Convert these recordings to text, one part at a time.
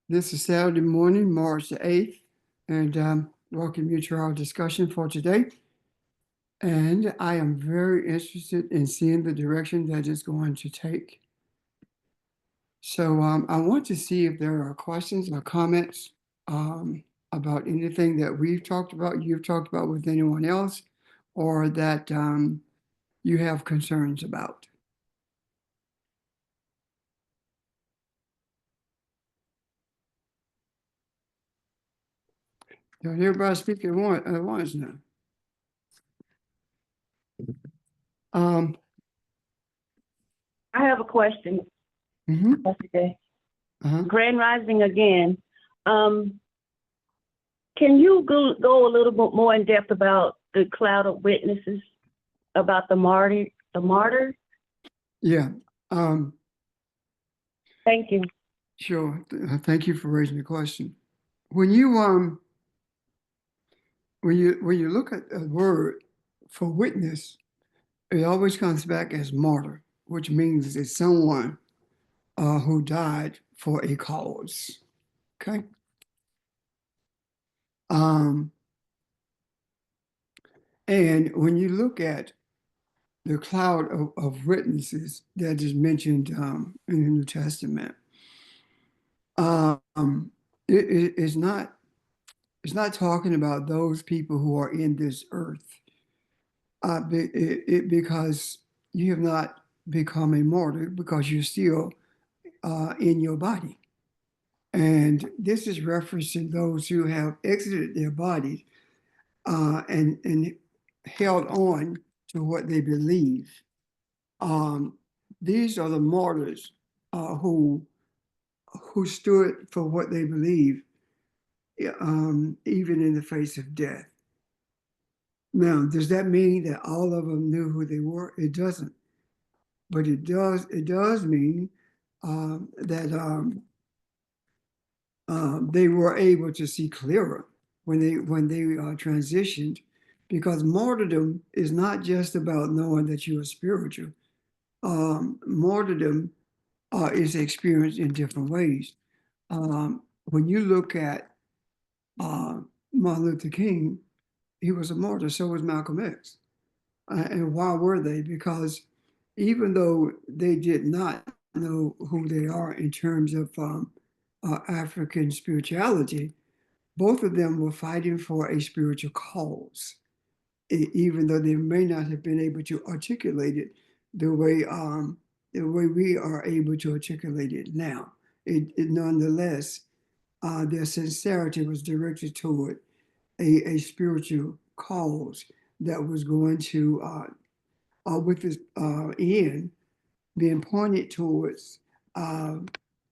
This is Saturday morning, March the 8th, and welcome you to our discussion for today. And I am very interested in seeing the direction that it's going to take. So I want to see if there are questions or comments about anything that we've talked about, you've talked about with anyone else, or that you have concerns about. Don't everybody speak at once now. Um, I have a question, mhm, yesterday. uh-huh. Grand Rising again. Can you go a little bit more in depth about the cloud of witnesses, about the martyr, the martyr? Yeah. Um, Thank you. Sure. Thank you for raising the question. When you look at a word for witness, it always comes back as martyr, which means it's someone who died for a cause. Okay. Um, and when you look at the cloud of witnesses that is mentioned in the New Testament, um, it's not talking about those people who are in this earth. Because you have not become a martyr because you're still in your body. And this is referencing those who have exited their bodies and held on to what they believe. These are the martyrs who stood for what they believe, even in the face of death. Now, does that mean that all of them knew who they were? It doesn't. But it does mean that they were able to see clearer when they transitioned, because martyrdom is not just about knowing that you are spiritual. Martyrdom is experienced in different ways. When you look at Martin Luther King, he was a martyr. So was Malcolm X. And why were they? Because even though they did not know who they are in terms of African spirituality, both of them were fighting for a spiritual cause, even though they may not have been able to articulate it the way we are able to articulate it now. It nonetheless, their sincerity was directed toward a spiritual cause that was going to with this end being pointed towards uh,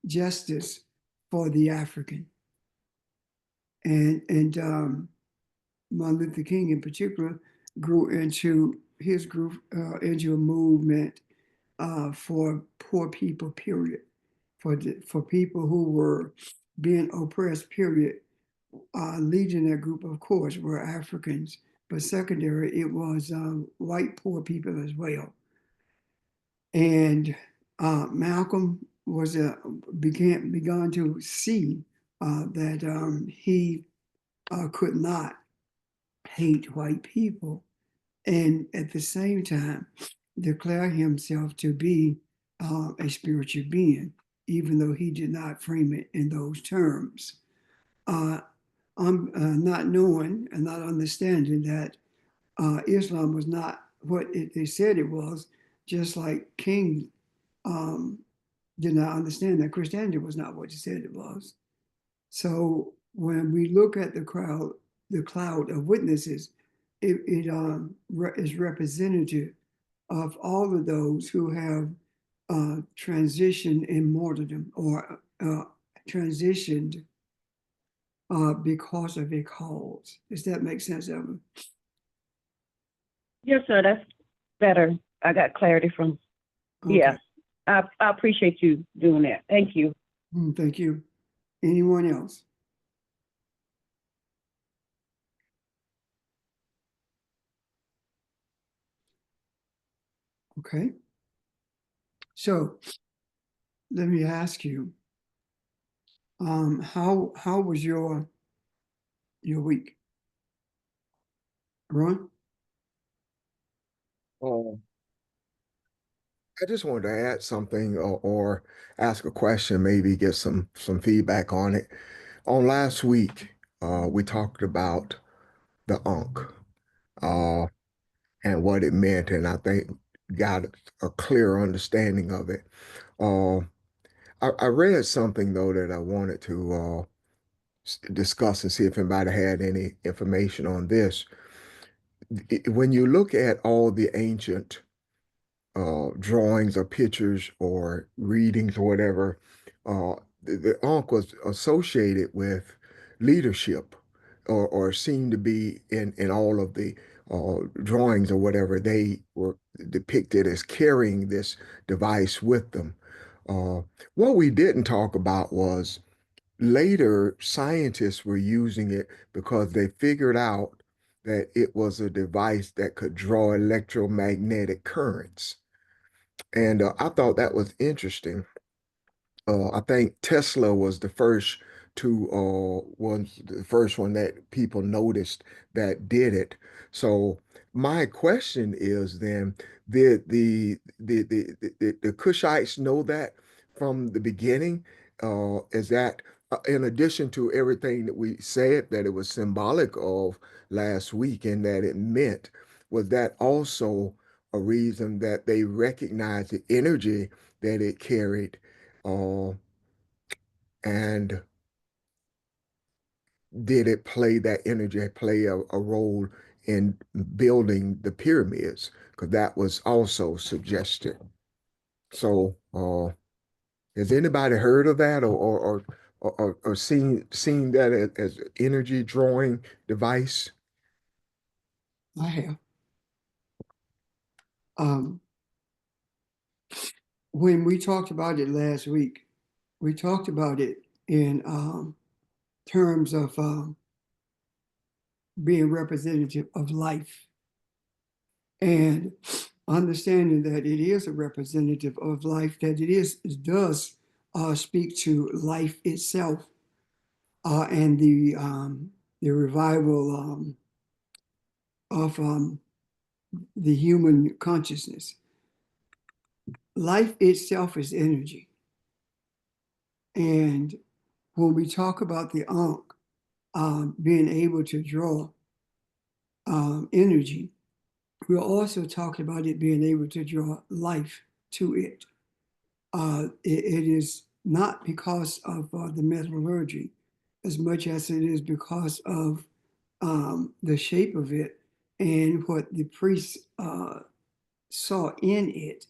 justice for the African. And Martin Luther King in particular grew into his group into a movement for poor people, period, for people who were being oppressed, period. Leading that group, of course, were Africans, but secondary, it was white poor people as well. And Malcolm was began to see that he could not hate white people, and at the same time declare himself to be a spiritual being, even though he did not frame it in those terms. Uh, I'm not knowing and not understanding that Islam was not what they said it was, just like King um, did not understand that Christianity was not what he said it was. So when we look at the cloud of witnesses, it is representative of all of those who have transitioned in martyrdom or transitioned because of a cause. Does that make sense, Evan? Yes, sir. That's better. I got clarity from. Okay. Yeah, I appreciate you doing that. Thank you. Thank you. Anyone else? Okay. So let me ask you, How was your week, Ron? Oh, I just wanted to add something or ask a question, maybe get some feedback on it. On last week, we talked about the Ankh uh, and what it meant, and I think got a clear understanding of it. Uh, I read something though that I wanted to discuss and see if anybody had any information on this. When you look at all the ancient drawings or pictures or readings or whatever, the Ankh was associated with leadership or seemed to be in all of the drawings or whatever. They were depicted as carrying this device with them. Uh, what we didn't talk about was later scientists were using it because they figured out that it was a device that could draw electromagnetic currents. And I thought that was interesting. I think Tesla was the first one that people noticed that did it. So my question is then, did the Kushites know that from the beginning? Is that in addition to everything that we said that it was symbolic of last week and that it meant, was that also a reason that they recognized the energy that it carried? Uh, and did it play that energy play a role in building the pyramids? Because that was also suggested. So, has anybody heard of that or seen that as an energy drawing device? I have. Um, when we talked about it last week, we talked about it in terms of being representative of life and understanding that it is a representative of life, that it does speak to life itself and the revival of the human consciousness. Life itself is energy. And when we talk about the Ankh being able to draw energy, we're also talking about it being able to draw life to it. It is not because of the metallurgy as much as it is because of the shape of it and what the priests saw in it,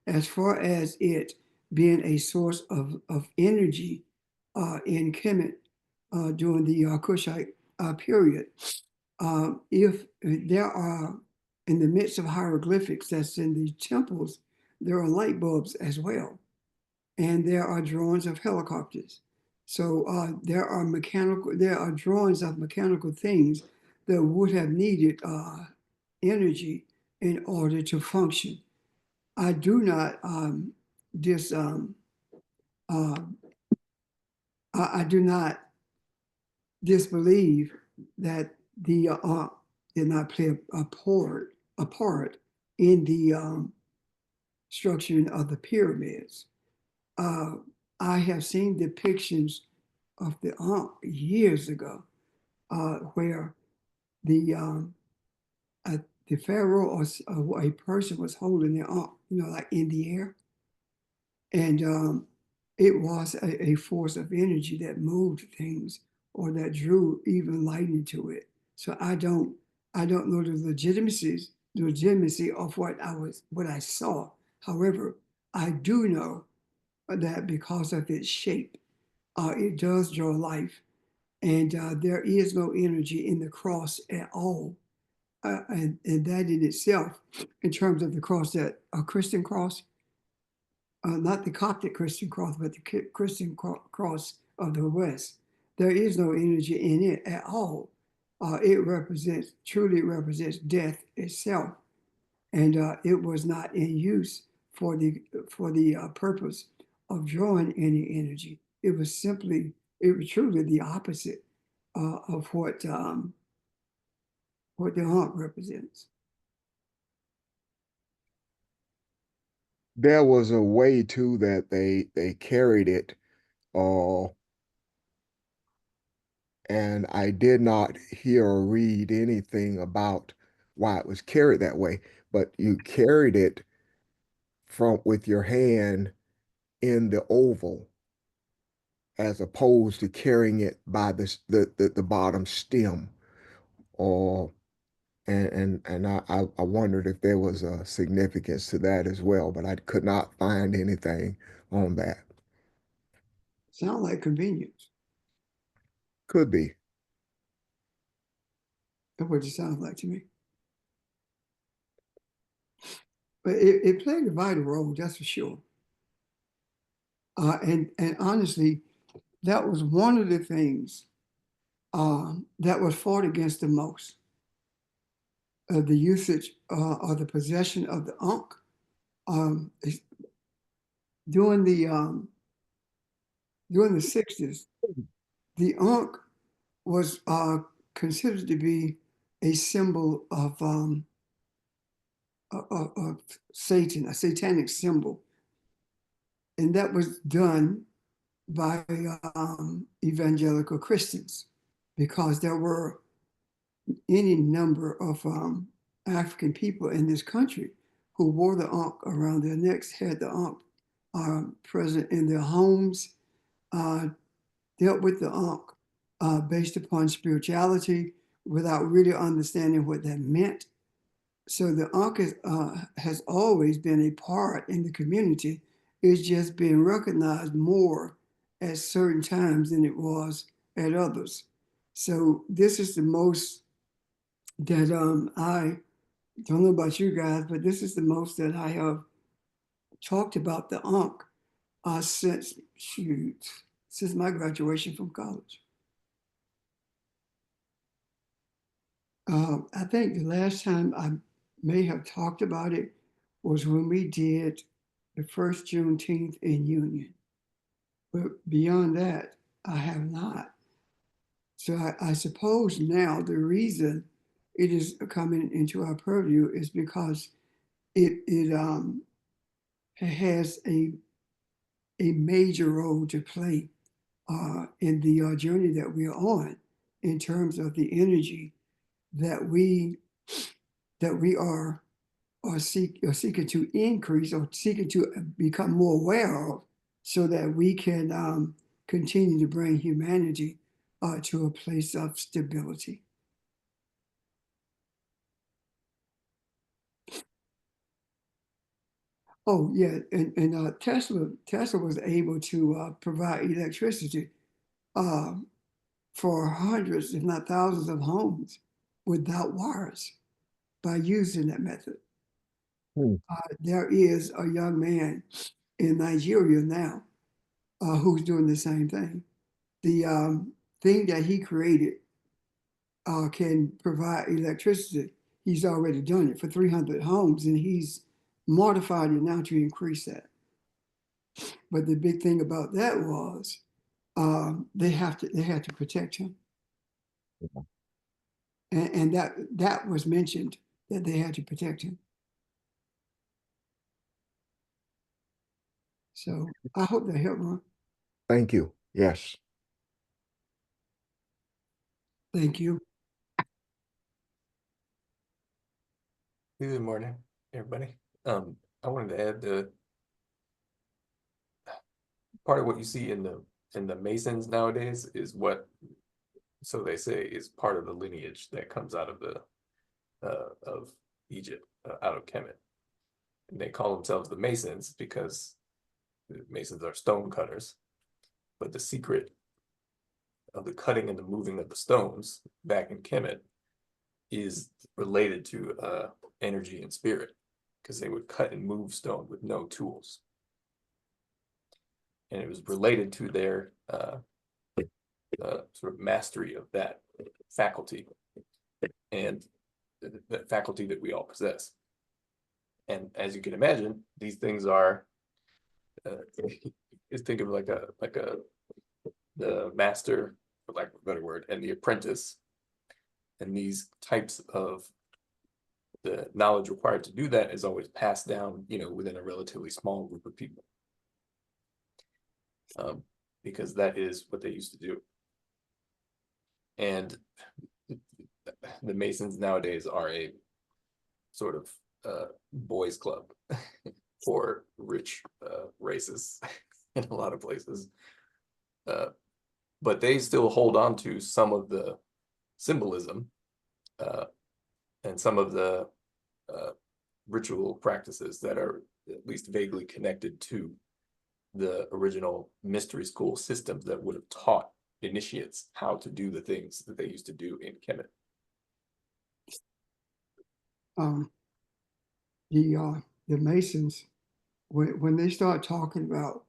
as far as it being a source of energy in Kemet during the Kushite period. If there are, in the midst of hieroglyphics that's in the temples, there are light bulbs as well. And there are drawings of helicopters. So there are drawings of mechanical things that would have needed energy in order to function. I do not dis uh, I do not disbelieve that the did not play a part in the structuring of the pyramids. Uh, I have seen depictions of the Ankh years ago, where the um, uh, the pharaoh or a person was holding the Ankh, like in the air, and it was a force of energy that moved things or that drew even light into it. So I don't know the legitimacy of what I saw. However, I do know that because of its shape, it does draw life, and there is no energy in the cross at all. And that in itself, in terms of the cross, that a Christian cross, not the Coptic Christian cross, but the Christian cross of the West. There is no energy in it at all. It truly represents death itself, and it was not in use for the purpose of drawing any energy. It was simply it was truly the opposite of what the Ankh represents. There was a way too that they carried it, uh, and I did not hear or read anything about why it was carried that way, but you carried it from with your hand in the oval as opposed to carrying it by the bottom stem, or and I wondered if there was a significance to that as well, but I could not find anything on that. Sound like convenience. Could be. That's what it sounds like to me. But it played a vital role, that's for sure. And honestly, that was one of the things that was fought against the most. The usage or the possession of the Ankh. During the 60s, the Ankh was considered to be a symbol of Satan, a satanic symbol. And that was done by evangelical Christians because there were any number of African people in this country who wore the Ankh around their necks, had the Ankh present in their homes, dealt with the Ankh based upon spirituality without really understanding what that meant. So the Ankh has always been a part in the community. It's just being recognized more at certain times than it was at others. So this is the most that I don't know about you guys, but this is the most that I have talked about the Ankh since my graduation from college. I think the last time I may have talked about it was when we did the first Juneteenth in Union. But beyond that, I have not. So I suppose now the reason it is coming into our purview is because it has a major role to play in the journey that we're on in terms of the energy that we are seeking to increase or seeking to become more aware of so that we can continue to bring humanity to a place of stability. Oh yeah, and Tesla was able to provide electricity uh, for hundreds, if not thousands, of homes without wires by using that method. Hmm. There is a young man in Nigeria now who's doing the same thing. The thing that he created can provide electricity. He's already done it for 300 homes, and he's modified it now to increase that. But the big thing about that was they had to protect him, and that was mentioned that they had to protect him. So I hope that helped, Ron. Thank you. Yes. Thank you. Good morning, everybody. I wanted to add the part of what you see in the Masons nowadays is what, so they say, is part of the lineage that comes out of the of Egypt, out of Kemet. And they call themselves the Masons because the Masons are stone cutters. But the secret of the cutting and the moving of the stones back in Kemet is related to energy and spirit, because they would cut and move stone with no tools. And it was related to their sort of mastery of that faculty and that faculty that we all possess. And as you can imagine, these things are, just think of like a the master, for lack of a better word, and the apprentice. And these types of the knowledge required to do that is always passed down, within a relatively small group of people. Because that is what they used to do. And the Masons nowadays are a sort of boys club for rich races in a lot of places. But they still hold on to some of the symbolism and some of the ritual practices that are at least vaguely connected to the original mystery school systems that would have taught initiates how to do the things that they used to do in Kemet. The Masons, when they start talking about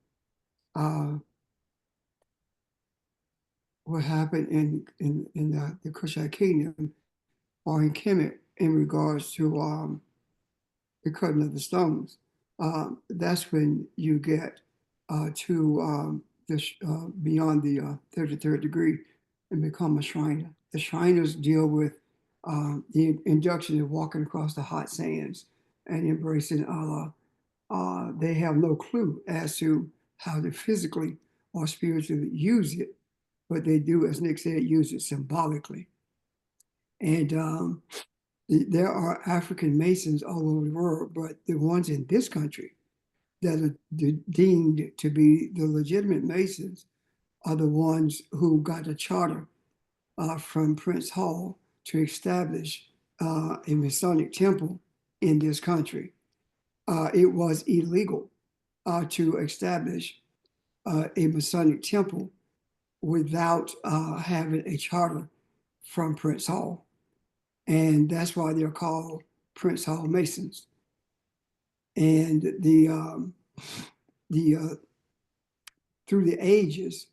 what happened in the Kushite Kingdom or in Kemet in regards to the cutting of the stones, that's when you get to this beyond the 33rd degree and become a Shriner. The Shriners deal with the induction of walking across the hot sands and embracing Allah. They have no clue as to how to physically or spiritually use it, but they do, as Nick said, use it symbolically. And there are African Masons all over the world, but the ones in this country that are deemed to be the legitimate Masons are the ones who got a charter from Prince Hall to establish a Masonic temple in this country. It was illegal to establish a Masonic temple without having a charter from Prince Hall. And that's why they're called Prince Hall Masons. And through the ages,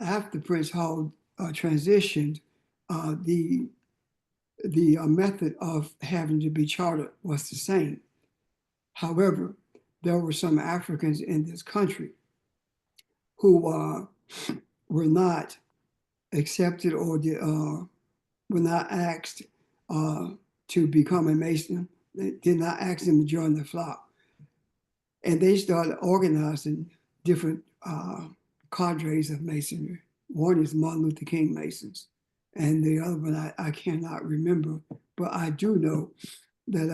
after Prince Hall transitioned, the method of having to be chartered was the same. However, there were some Africans in this country who were not accepted or were not asked to become a Mason. They did not ask them to join the flock. And they started organizing different cadres of Masonry. One is Martin Luther King Masons, and the other one I cannot remember, but I do know that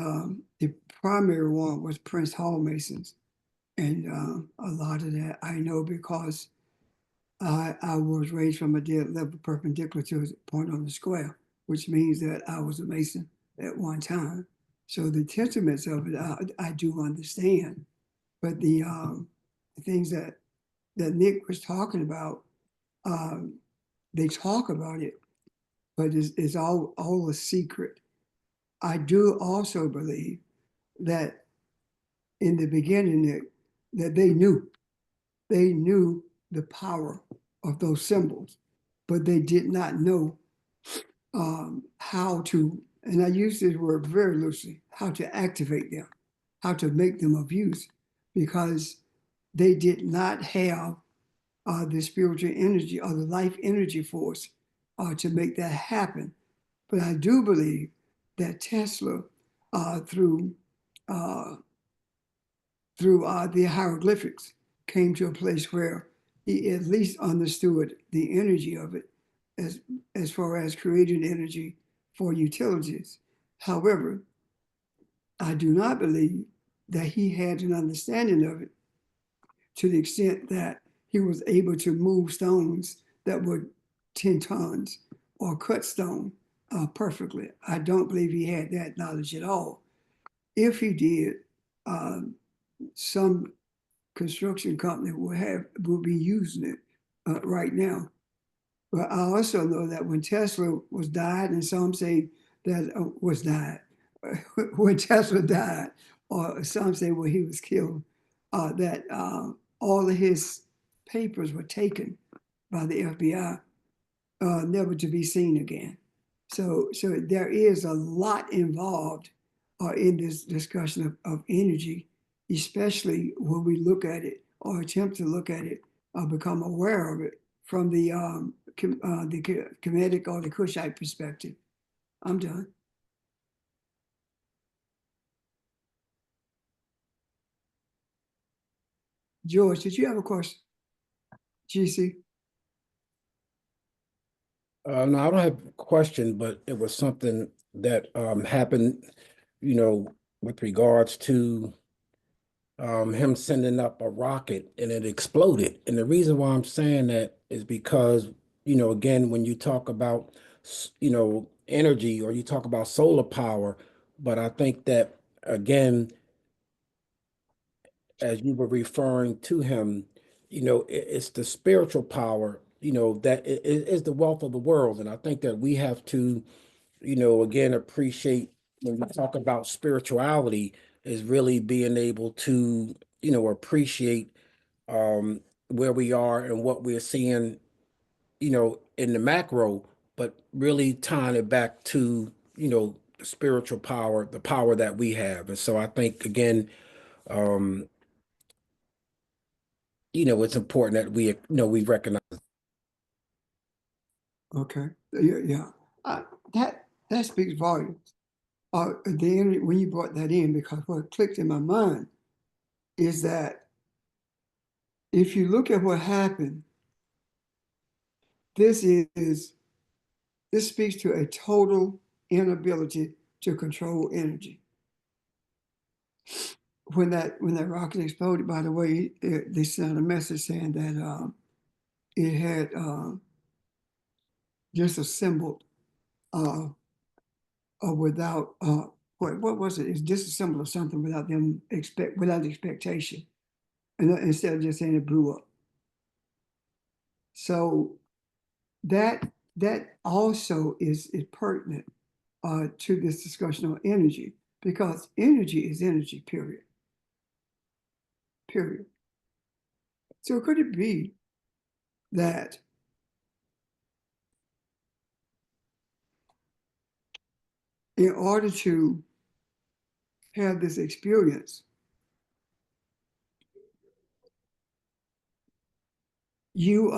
the primary one was Prince Hall Masons. And a lot of that I know because I was raised from a dead level perpendicular to a point on the square, which means that I was a Mason at one time. So the sentiments of it, I do understand. But the things that Nick was talking about, they talk about it, but it's all a secret. I do also believe that in the beginning, Nick, that they knew the power of those symbols, but they did not know how to, and I use this word very loosely, how to activate them, how to make them of use, because they did not have the spiritual energy or the life energy force to make that happen. But I do believe that Tesla, through the hieroglyphics, came to a place where he at least understood the energy of it as far as creating energy for utilities. However, I do not believe that he had an understanding of it to the extent that he was able to move stones that were 10 tons or cut stone perfectly. I don't believe he had that knowledge at all. If he did, some construction company will be using it right now. But I also know that when Tesla was died, and some say that was died, when Tesla died, or some say when he was killed, that all of his papers were taken by the FBI, never to be seen again. So there is a lot involved in this discussion of energy, especially when we look at it or attempt to look at it or become aware of it from the Kemetic or the Cushite perspective. I'm done. George, did you have a question? GC? No, I don't have a question, but it was something that happened, you know, with regards to him sending up a rocket and it exploded. And the reason why I'm saying that is because, you know, again, when you talk about, you know, energy or you talk about solar power, but I think that again, as you were referring to him, you know, it's the spiritual power, you know, that is the wealth of the world. And I think that we have to, you know, again, appreciate when we talk about spirituality is really being able to, you know, appreciate where we are and what we're seeing, you know, in the macro, but really tying it back to, you know, the spiritual power, the power that we have. And so I think again, um, you know, it's important that we, you know, we recognize. Okay. Yeah. That speaks volumes. When you brought that in, because what clicked in my mind is that if you look at what happened, this speaks to a total inability to control energy. When that rocket exploded, by the way, they sent a message saying that it had disassembled without what was it? It's disassembled or something without expectation, and instead of just saying it blew up. So that also is pertinent to this discussion on energy, because energy is energy, period. Period. So could it be that in order to have this experience, you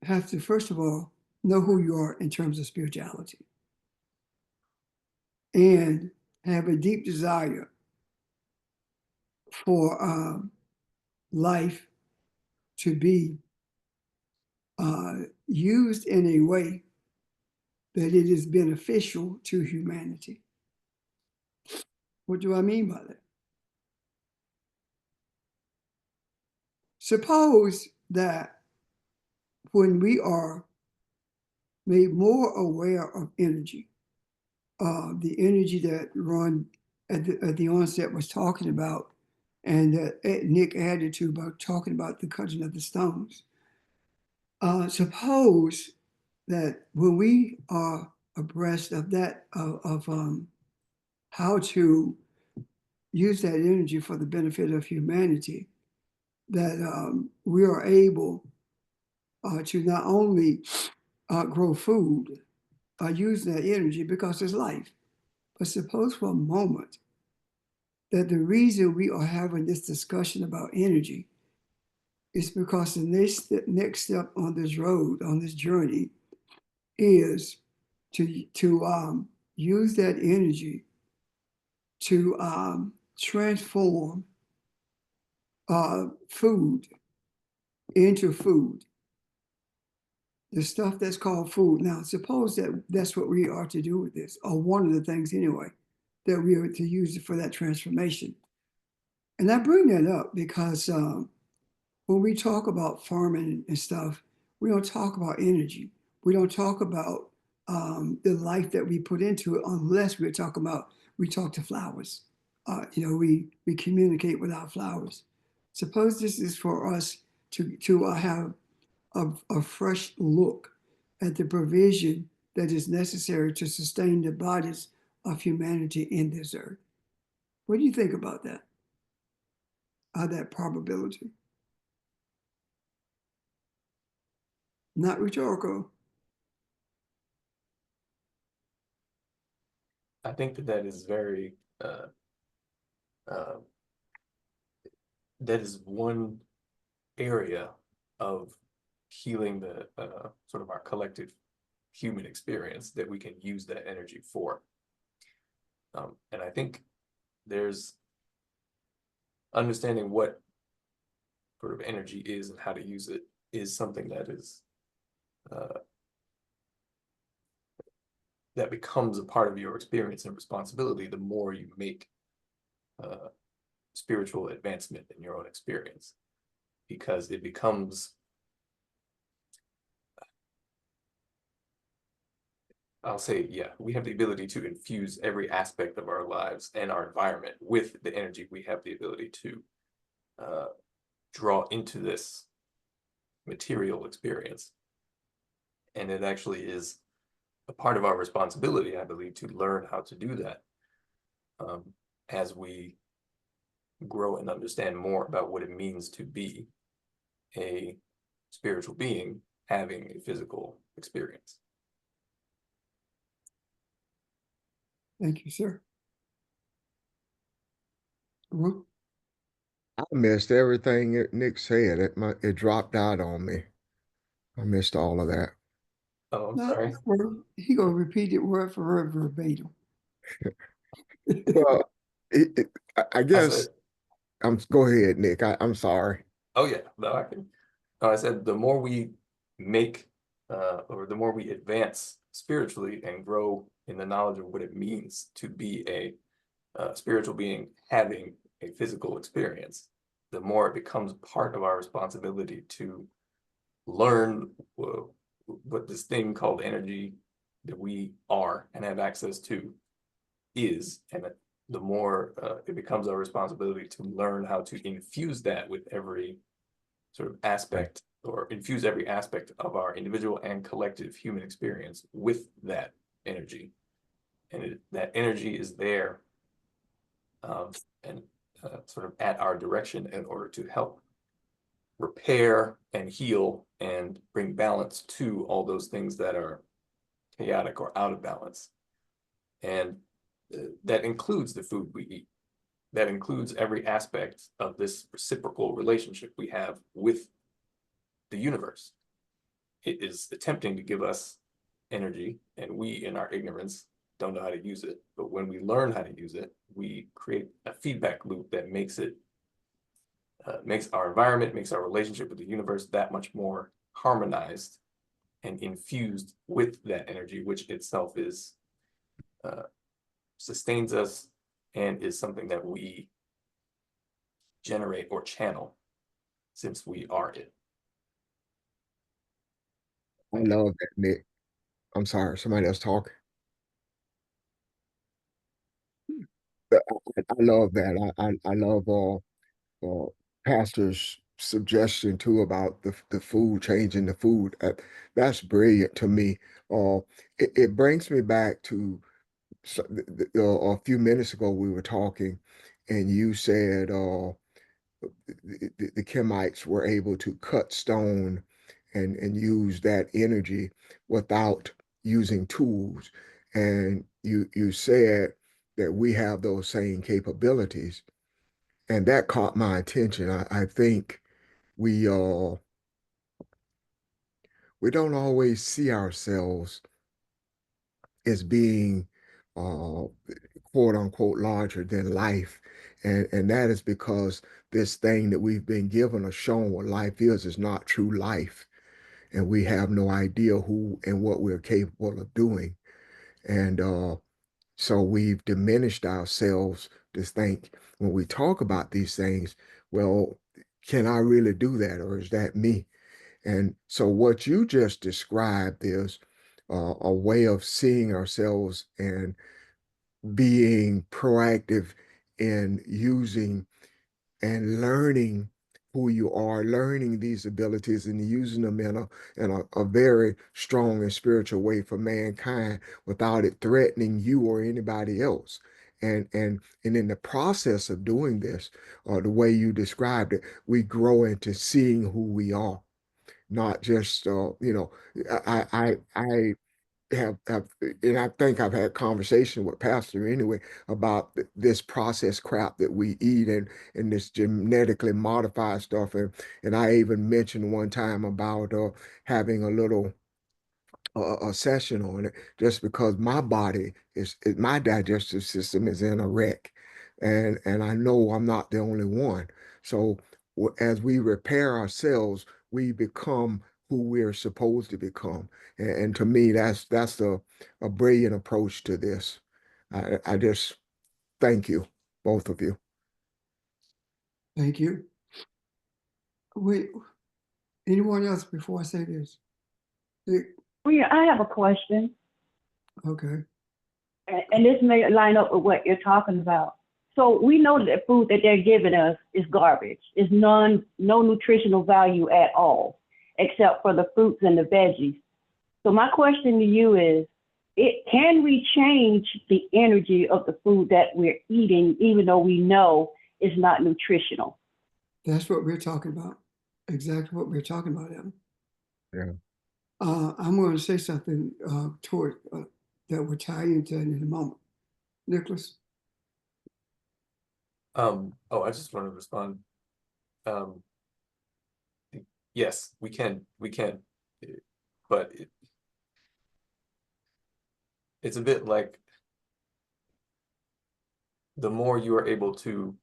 have to, first of all, know who you are in terms of spirituality and have a deep desire for life to be used in a way that it is beneficial to humanity. What do I mean by that? Suppose that when we are made more aware of energy, the energy that Ron at the onset was talking about, and that Nick added to about talking about the cutting of the stones. Suppose that when we are abreast of that, of how to use that energy for the benefit of humanity, that we are able to not only grow food, use that energy because it's life, but suppose for a moment that the reason we are having this discussion about energy is because the next step on this road, on this journey, is to use that energy to transform food into food, the stuff that's called food. Now, suppose that that's what we are to do with this, or one of the things anyway, that we are to use it for that transformation. And I bring that up because when we talk about farming and stuff, we don't talk about energy. We don't talk about the life that we put into it unless we talk to flowers. We communicate with our flowers. Suppose this is for us to have a fresh look at the provision that is necessary to sustain the bodies of humanity in this earth. What do you think about that? That probability? Not rhetorical. I think that is very uh, that is one area of healing the sort of our collective human experience, that we can use that energy for. And I think there's understanding what sort of energy is and how to use it is something that is that becomes a part of your experience and responsibility the more you make spiritual advancement in your own experience, because it becomes, I'll say, yeah, we have the ability to infuse every aspect of our lives and our environment with the energy we have the ability to draw into this material experience. And it actually is a part of our responsibility, I believe, to learn how to do that as we grow and understand more about what it means to be a spiritual being having a physical experience. Thank you, sir. Well, I missed everything that Nick said. It dropped out on me. I missed all of that. Oh, I'm no, sorry. he gonna repeat it word for word verbatim. Well, I I guess said, go ahead, Nick. I'm sorry. oh yeah, no, I can. No, I said the more we make or the more we advance spiritually and grow in the knowledge of what it means to be a spiritual being having a physical experience, the more it becomes part of our responsibility to learn what this thing called energy that we are and have access to is, and the more it becomes our responsibility to learn how to infuse that with every sort of aspect, or infuse every aspect of our individual and collective human experience with that energy. And that energy is there and sort of at our direction in order to help repair and heal and bring balance to all those things that are chaotic or out of balance. And that includes the food we eat. That includes every aspect of this reciprocal relationship we have with the universe. It is attempting to give us energy, and we, in our ignorance, don't know how to use it. But when we learn how to use it, we create a feedback loop that makes it makes our environment, makes our relationship with the universe that much more harmonized and infused with that energy, which itself is sustains us and is something that we generate or channel since we are it. I love that, Nick. I'm sorry, somebody else talking. I love that. I love Pastor's suggestion too about the food, changing the food. That's brilliant to me. It brings me back to a few minutes ago we were talking, and you said the Kemites were able to cut stone and use that energy without using tools. And you said that we have those same capabilities. And that caught my attention. I think we we don't always see ourselves as being quote unquote larger than life. And that is because this thing that we've been given or shown what life is not true life. And we have no idea who and what we're capable of doing. And so we've diminished ourselves to think when we talk about these things, well, can I really do that, or is that me? And so what you just described is a way of seeing ourselves and being proactive in using and learning who you are, learning these abilities and using them in a very strong and spiritual way for mankind without it threatening you or anybody else. And in the process of doing this, the way you described it, we grow into seeing who we are, not just I have, and I think I've had conversation with Pastor anyway about this processed crap that we eat and this genetically modified stuff. And I even mentioned one time about having a little a session on it just because my body my digestive system is in a wreck, and I know I'm not the only one. So as we repair ourselves, we become who we're supposed to become, and to me that's a brilliant approach to this. I just thank you, both of you. Thank you. Wait, anyone else before I say this? Well, yeah, I have a question, Okay. and this may line up with what you're talking about. So we know that food that they're giving us is garbage. It's no nutritional value at all, except for the fruits and the veggies. So my question to you is, can we change the energy of the food that we're eating, even though we know it's not nutritional? That's what we're talking about. Exactly what we're talking about, Evan. Yeah. I'm going to say something toward that will tie into it in a moment. Nicholas? Oh, I just want to respond. Yes, we can, but it's a bit like the more you are able to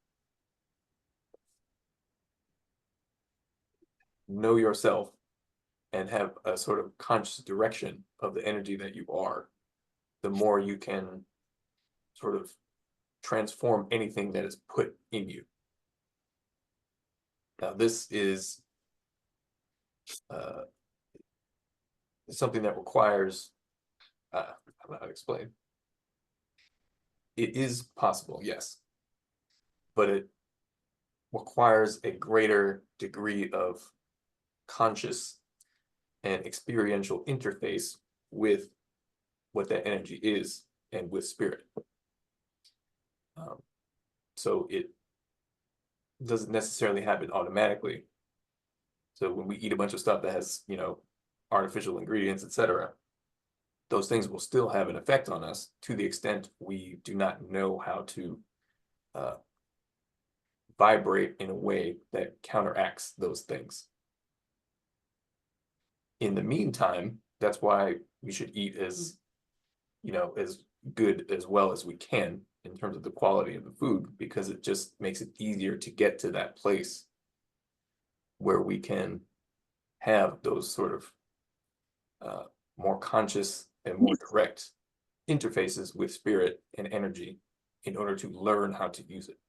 know yourself and have a sort of conscious direction of the energy that you are, the more you can sort of transform anything that is put in you. Now, this is something that requires, I don't know how to explain. It is possible, yes, but it requires a greater degree of conscious and experiential interface with what that energy is and with spirit. So it doesn't necessarily happen automatically. So when we eat a bunch of stuff that has, artificial ingredients, etc., those things will still have an effect on us to the extent we do not know how to vibrate in a way that counteracts those things. In the meantime, that's why we should eat as good as well as we can in terms of the quality of the food, because it just makes it easier to get to that place where we can have those sort of more conscious and more direct interfaces with spirit and energy in order to learn how to use it.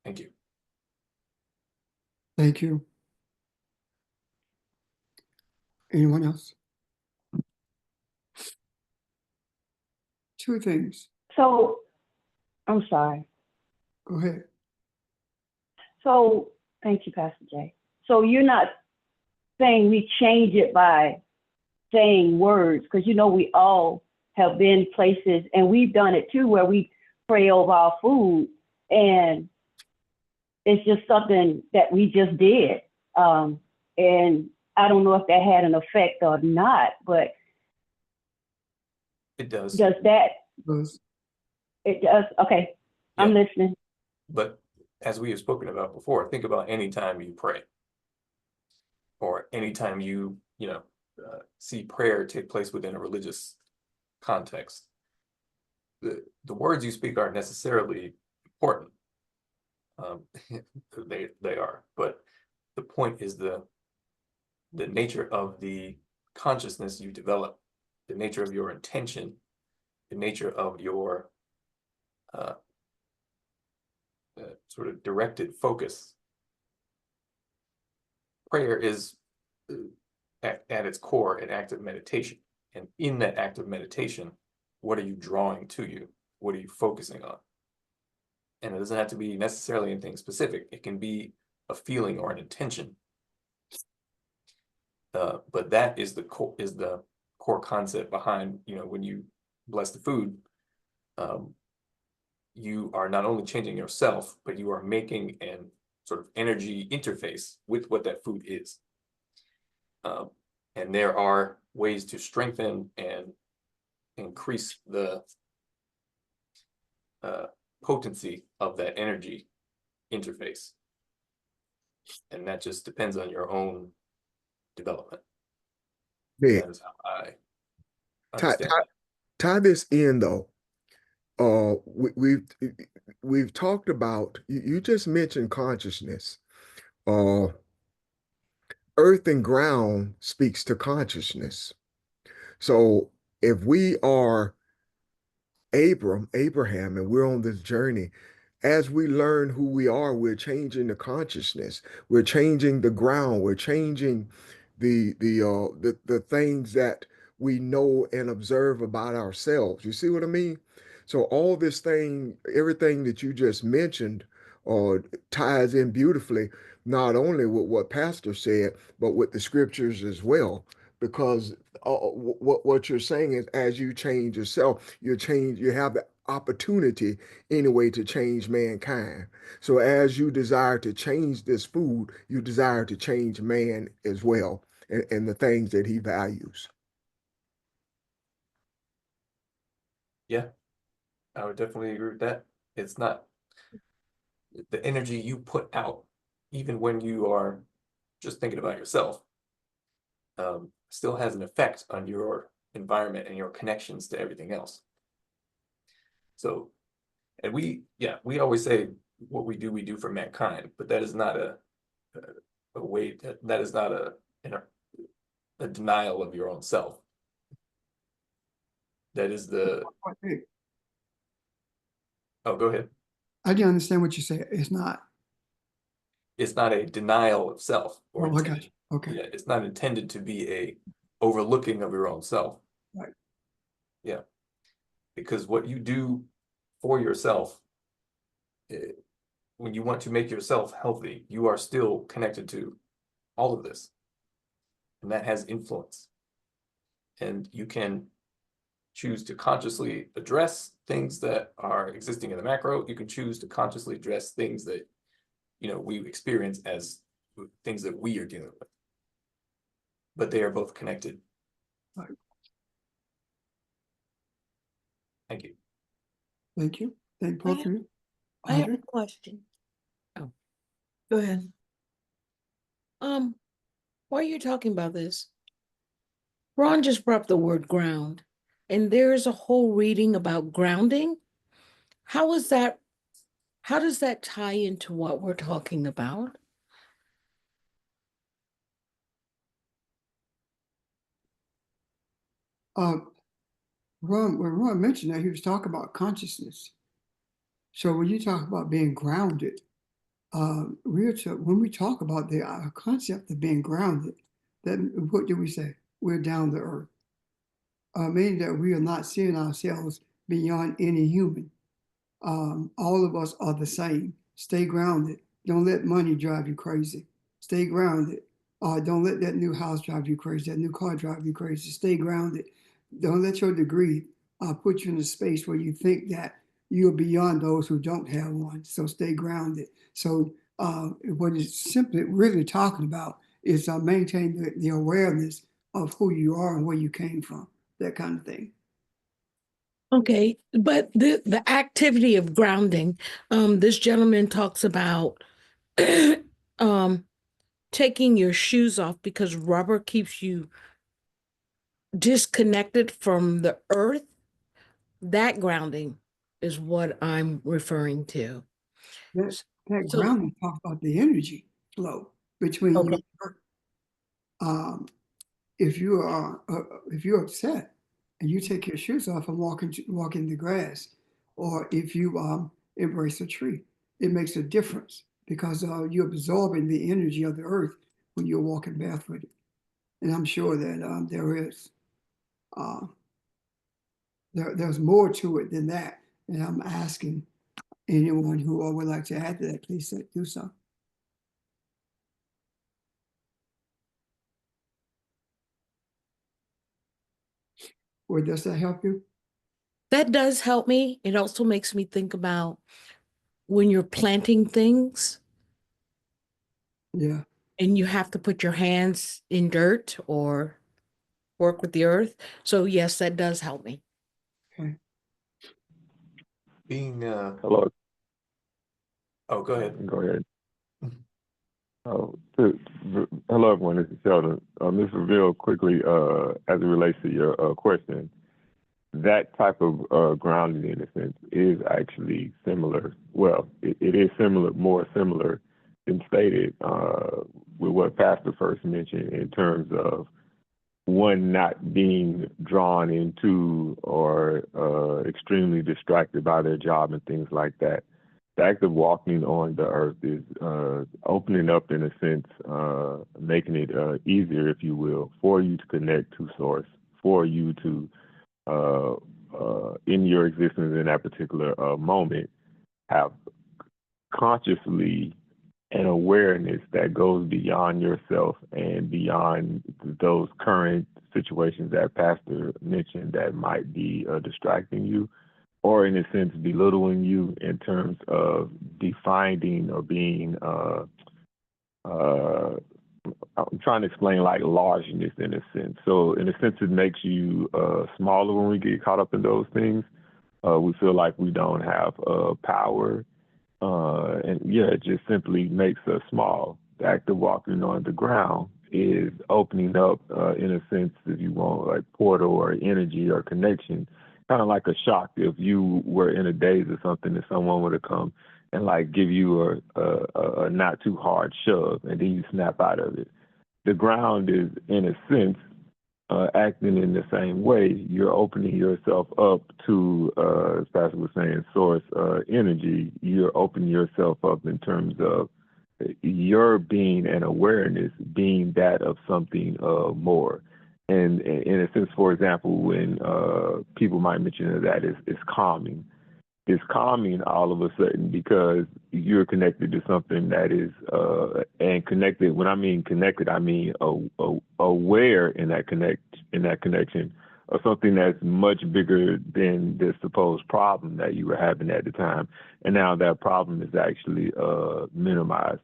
Thank you. Thank you. Anyone else? Two things. So, I'm sorry. Go ahead. So, thank you, Pastor Jay. So you're not saying we change it by saying words, because we all have been places, and we've done it too, where we pray over our food, and it's just something that we just did. And I don't know if that had an effect or not, but It does. does that? Those- It does. Okay, I'm Yeah. listening. But as we have spoken about before, think about any time you pray, or anytime you see prayer take place within a religious context. The words you speak aren't necessarily important. They are, but the point is the nature of the consciousness you develop, the nature of your intention, the nature of your sort of directed focus. Prayer is at its core an act of meditation, and in that act of meditation, what are you drawing to you? What are you focusing on? And it doesn't have to be necessarily anything specific. It can be a feeling or an intention. But that is the core concept behind, when you bless the food, you are not only changing yourself, but you are making an sort of energy interface with what that food is. And there are ways to strengthen and increase the potency of that energy interface. And that just depends on your own development. Yeah. That is how I Tie, understand tie, it. tie this in though. We've talked about, you just mentioned consciousness. Uh, earth and ground speaks to consciousness. So if we are Abraham, and we're on this journey, as we learn who we are, we're changing the consciousness, we're changing the ground, we're changing the things that we know and observe about ourselves. You see what I mean? So all this thing, everything that you just mentioned, uh, ties in beautifully, not only with what Pastor said, but with the scriptures as well. Because what you're saying is, as you change yourself, you have the opportunity anyway to change mankind. So as you desire to change this food, you desire to change man as well, and the things that he values. Yeah, I would definitely agree with that. It's not the energy you put out, even when you are just thinking about yourself, still has an effect on your environment and your connections to everything else. So, and we always say what we do for mankind, but that is not a way that is not a denial of your own self. That is the, oh, go ahead. I didn't understand what you said. It's not. It's not a denial of self or Oh, I got intended. you. Okay. Yeah, it's not intended to be a overlooking of your own self. Right. Yeah, because what you do for yourself, when you want to make yourself healthy, you are still connected to all of this, and that has influence. And you can choose to consciously address things that are existing in the macro. You can choose to consciously address things that, we experience as things that we are dealing with. But they are both connected. Right. Thank you. Thank you. Thank both of you. I have a Audrey? question. Oh, go ahead. While you're talking about this, Ron just brought up the word ground, and there's a whole reading about grounding. How does that tie into what we're talking about? When Ron mentioned that, he was talking about consciousness. So when you talk about being grounded, when we talk about the concept of being grounded, then what do we say? We're down to earth. Meaning that we are not seeing ourselves beyond any human. All of us are the same. Stay grounded. Don't let money drive you crazy. Stay grounded. Don't let that new house drive you crazy, that new car drive you crazy. Stay grounded. Don't let your degree put you in a space where you think that you're beyond those who don't have one. So stay grounded. So what it's simply really talking about is maintain the awareness of who you are and where you came from, that kind of thing. Okay, but the activity of grounding, this gentleman talks about taking your shoes off because rubber keeps you disconnected from the earth. That grounding is what I'm referring to. That So, grounding talks about the energy flow between you okay. and her. If you're upset and you take your shoes off and walk in the grass, or if you embrace a tree, it makes a difference because you're absorbing the energy of the earth when you're walking barefooted. And I'm sure that there's more to it than that. And I'm asking anyone who would like to add to that, please do so. Or does that help you? That does help me. It also makes me think about when you're planting things Yeah. and you have to put your hands in dirt or work with the earth. So yes, that does help me. Okay. Being Hello, oh, go ahead. go ahead. Hello, everyone. This is Sheldon. Ms. Reveal, quickly, as it relates to your question, that type of grounding, in a sense, is actually similar. Well, it is similar, more similar than stated with what Pastor first mentioned in terms of one not being drawn into or extremely distracted by their job and things like that. The act of walking on the earth is opening up, in a sense, making it easier, if you will, for you to connect to source, for you to, in your existence in that particular moment, have consciously an awareness that goes beyond yourself and beyond those current situations that Pastor mentioned that might be distracting you, or in a sense belittling you in terms of defining or being I'm trying to explain like largeness in a sense. So in a sense it makes you smaller when we get caught up in those things. We feel like we don't have power. And yeah, it just simply makes us small. The act of walking on the ground is opening up, in a sense, if you want, like portal or energy or connection, kind of like a shock. If you were in a daze or something, and someone were to come and like give you a not too hard shove, and then you snap out of it. The ground is, in a sense, acting in the same way. You're opening yourself up to, as Pastor was saying, source energy. You're opening yourself up in terms of your being and awareness being that of something more. And in a sense, for example, when people might mention that it's calming. It's calming all of a sudden because you're connected to something that is, and connected. When I mean connected, I mean aware in that connection of something that's much bigger than the supposed problem that you were having at the time, and now that problem is actually minimized.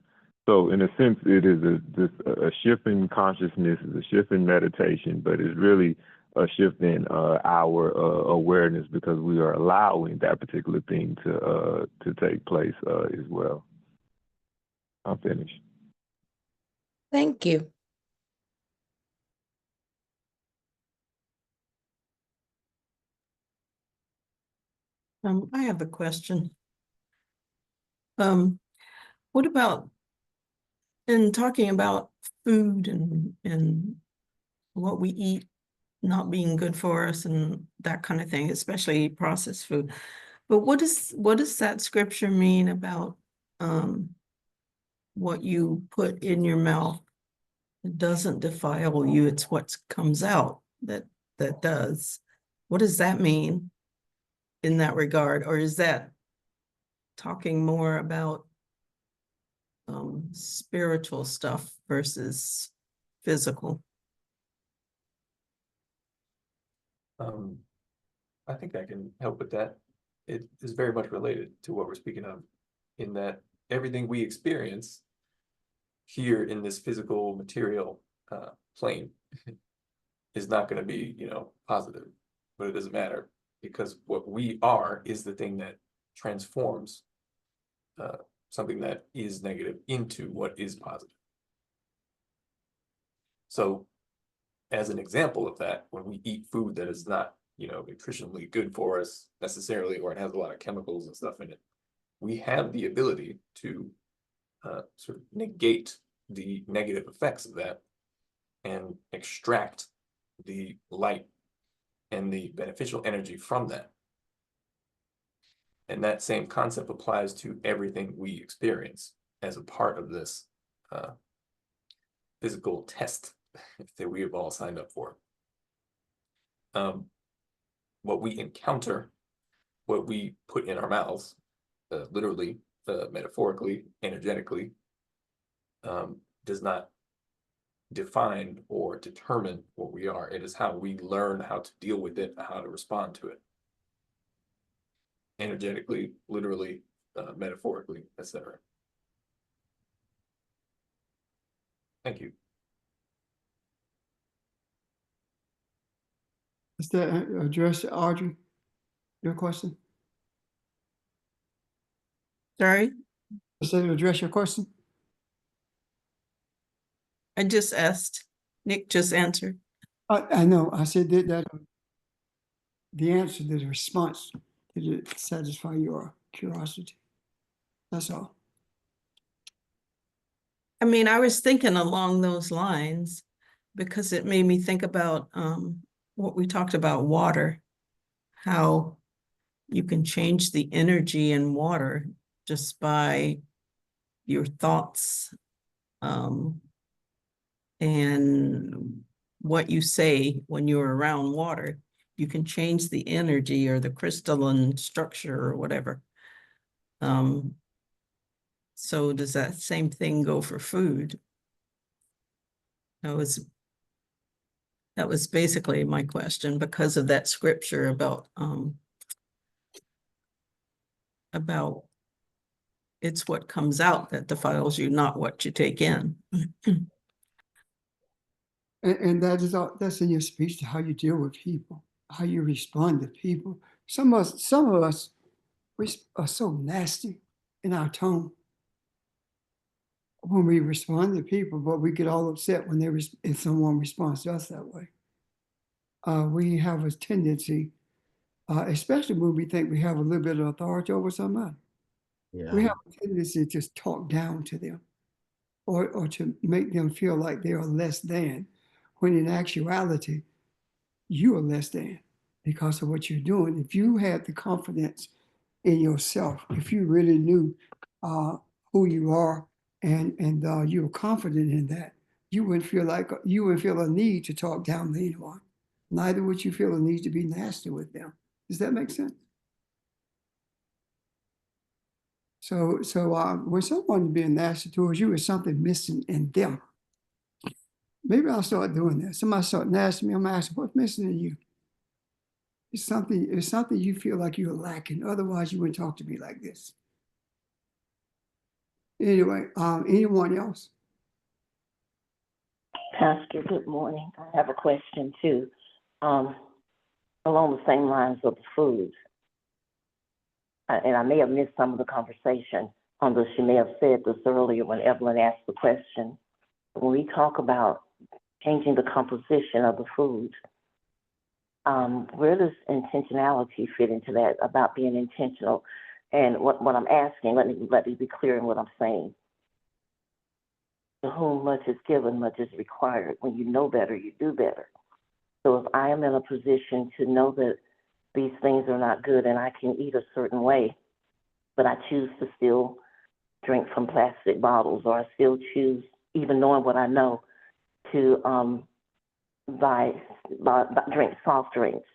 So in a sense, it is a shift in consciousness, it's a shift in meditation, but it's really a shift in our awareness because we are allowing that particular thing to take place as well. I'm finished. Thank you. I have a question. What about in talking about food and what we eat not being good for us and that kind of thing, especially processed food. But what does that scripture mean about what you put in your mouth? It doesn't defile you, it's what comes out that does. What does that mean in that regard? Or is that talking more about spiritual stuff versus physical? I think I can help with that. It is very much related to what we're speaking of, in that everything we experience here in this physical material plane is not going to be, positive, but it doesn't matter because what we are is the thing that transforms something that is negative into what is positive. So as an example of that, when we eat food that is not, nutritionally good for us necessarily, or it has a lot of chemicals and stuff in it, we have the ability to sort of negate the negative effects of that and extract the light and the beneficial energy from that. And that same concept applies to everything we experience as a part of this physical test that we have all signed up for. What we encounter, what we put in our mouths, literally, metaphorically, energetically, does not define or determine what we are. It is how we learn how to deal with it, how to respond to it. Energetically, literally, metaphorically, etc. Thank you. Does that address, Audrey, your question? Sorry, Does that address your question? I just asked. Nick just answered. I know, I said that the answer, the response, did it satisfy your curiosity? That's all. I mean, I was thinking along those lines because it made me think about what we talked about, water, how you can change the energy in water just by your thoughts and what you say when you're around water. You can change the energy or the crystalline structure or whatever. So does that same thing go for food? That was basically my question because of that scripture about it's what comes out that defiles you, not what you take in. And that is all, that's in your speech to how you deal with people, how you respond to people. Some of us are so nasty in our tone when we respond to people, but we get all upset when if someone responds to us that way. We have a tendency, especially when we think we have a little bit of authority over somebody, we have a tendency to just talk down to them or to make them feel like they are less than, when in actuality, you are less than because of what you're doing. If you had the confidence in yourself, if you really knew who you are and you were confident in that, you wouldn't feel a need to talk down to anyone. Neither would you feel a need to be nasty with them. Does that make sense? So when someone's being nasty towards you, is something missing in them. Maybe I'll start doing that. Somebody start nasty me, I'm asking, what's missing in you? It's something you feel like you're lacking. Otherwise, you wouldn't talk to me like this. Anyway, anyone else? Pastor, good morning. I have a question too, along the same lines of the foods. And I may have missed some of the conversation on this. She may have said this earlier when Evelyn asked the question. When we talk about changing the composition of the food, where does intentionality fit into that, about being intentional? And what I'm asking, let me be clear in what I'm saying. To whom much is given, much is required. When you know better, you do better. So if I am in a position to know that these things are not good and I can eat a certain way, but I choose to still drink from plastic bottles, or I still choose, even knowing what I know, to drink soft drinks.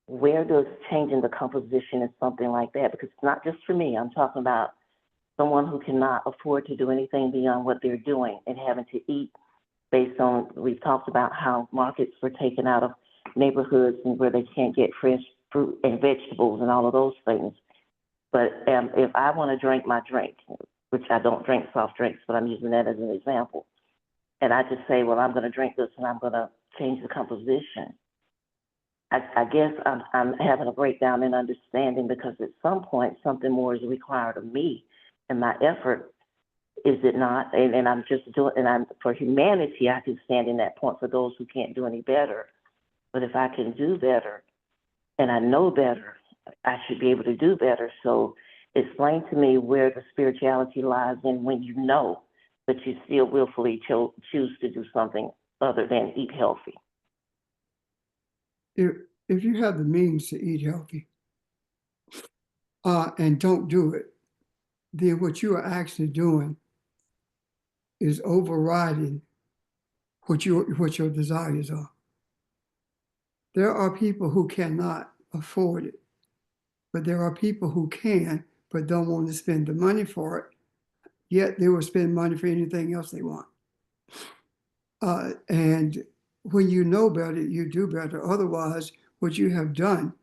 Where does changing the composition of something like that, because it's not just for me, I'm talking about someone who cannot afford to do anything beyond what they're doing and having to eat based on, we've talked about how markets were taken out of neighborhoods and where they can't get fresh fruit and vegetables and all of those things. But if I want to drink my drink, which I don't drink soft drinks, but I'm using that as an example, and I just say, well, I'm going to drink this and I'm going to change the composition, I guess I'm having a breakdown in understanding, because at some point something more is required of me and my effort, is it not? And I'm just doing, and for humanity, I can stand in that point for those who can't do any better. But if I can do better and I know better, I should be able to do better. So explain to me where the spirituality lies in when you know, but you still willfully choose to do something other than eat healthy. If you have the means to eat healthy and don't do it, then what you are actually doing is overriding what your desires are. There are people who cannot afford it, but there are people who can, but don't want to spend the money for it, yet they will spend money for anything else they want. And when you know better, you do better. Otherwise, what you have done,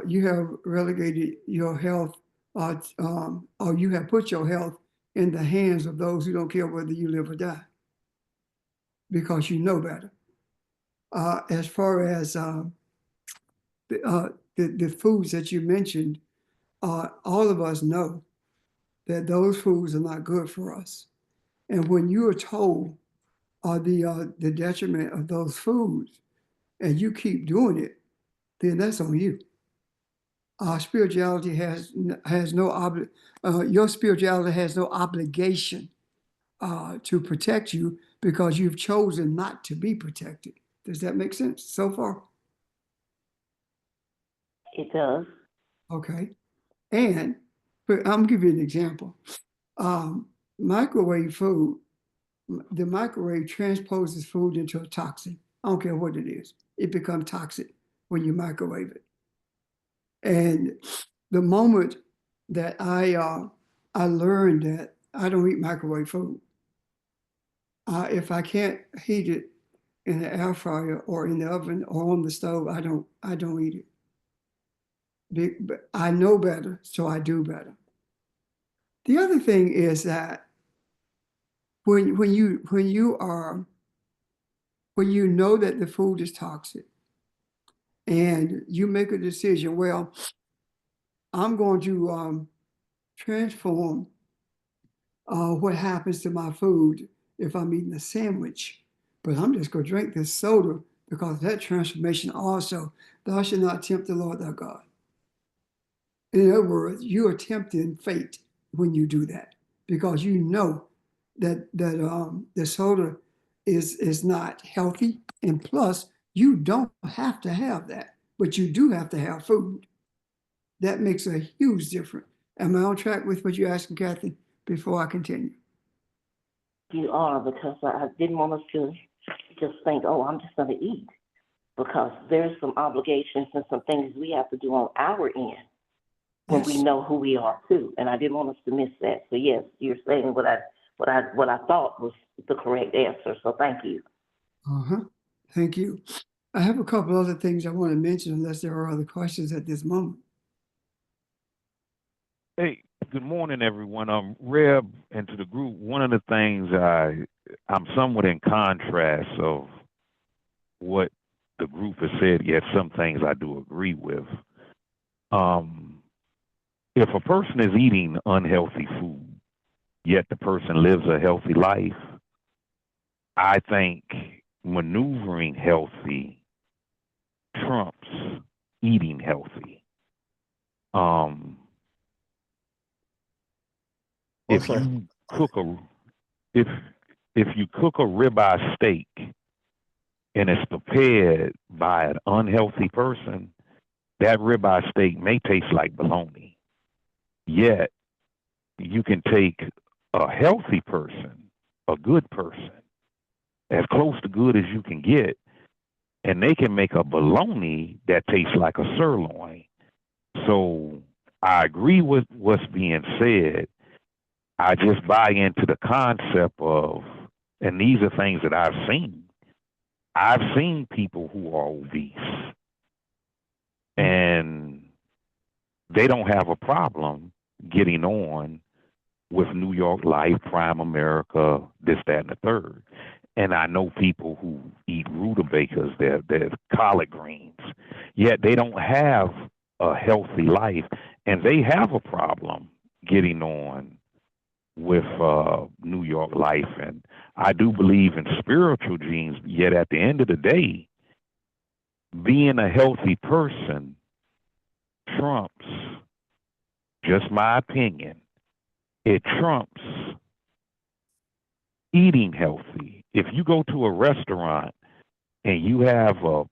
you have relegated your health, or you have put your health in the hands of those who don't care whether you live or die, because you know better. As far as the foods that you mentioned, all of us know that those foods are not good for us. And when you are told the detriment of those foods and you keep doing it, then that's on you. Our spirituality has no your spirituality has no obligation to protect you because you've chosen not to be protected. Does that make sense so far? It does. Okay. And but I'm gonna give you an example. Microwave food, the microwave transposes food into a toxin. I don't care what it is. It becomes toxic when you microwave it. And the moment that I learned that I don't eat microwave food, if I can't heat it in the air fryer or in the oven or on the stove, I don't eat it. But I know better, so I do better. The other thing is that when you know that the food is toxic and you make a decision, well, I'm going to transform what happens to my food if I'm eating a sandwich, but I'm just going to drink this soda because that transformation also, thou shalt not tempt the Lord thy God. In other words, you are tempting fate when you do that because you know that the soda is not healthy, and plus you don't have to have that, but you do have to have food. That makes a huge difference. Am I on track with what you're asking, Kathy? Before I continue, You are, because I didn't want us to just think, oh, I'm just going to eat, because there's some obligations and some things we have to do on our end when we yes. know who we are too. And I didn't want us to miss that. So yes, you're saying what I thought was the correct answer. So thank you. Uh-huh. Thank you. I have a couple other things I want to mention, unless there are other questions at this moment. Hey, good morning, everyone. Reb, and to the group, one of the things I'm somewhat in contrast of what the group has said, yet some things I do agree with. If a person is eating unhealthy food, yet the person lives a healthy life, I think maneuvering healthy trumps eating healthy. If Okay. you cook a if you cook a ribeye steak and it's prepared by an unhealthy person, that ribeye steak may taste like bologna. Yet you can take a healthy person, a good person, as close to good as you can get, and they can make a bologna that tastes like a sirloin. So I agree with what's being said. I just buy into the concept of, and these are things that I've seen. I've seen people who are obese and they don't have a problem getting on with New York Life, Prime America, this, that, and the third. And I know people who eat rutabagas, they're collard greens, yet they don't have a healthy life, and they have a problem getting on with New York Life. And I do believe in spiritual genes, yet at the end of the day, being a healthy person trumps, just my opinion, it trumps eating healthy. If you go to a restaurant and you have a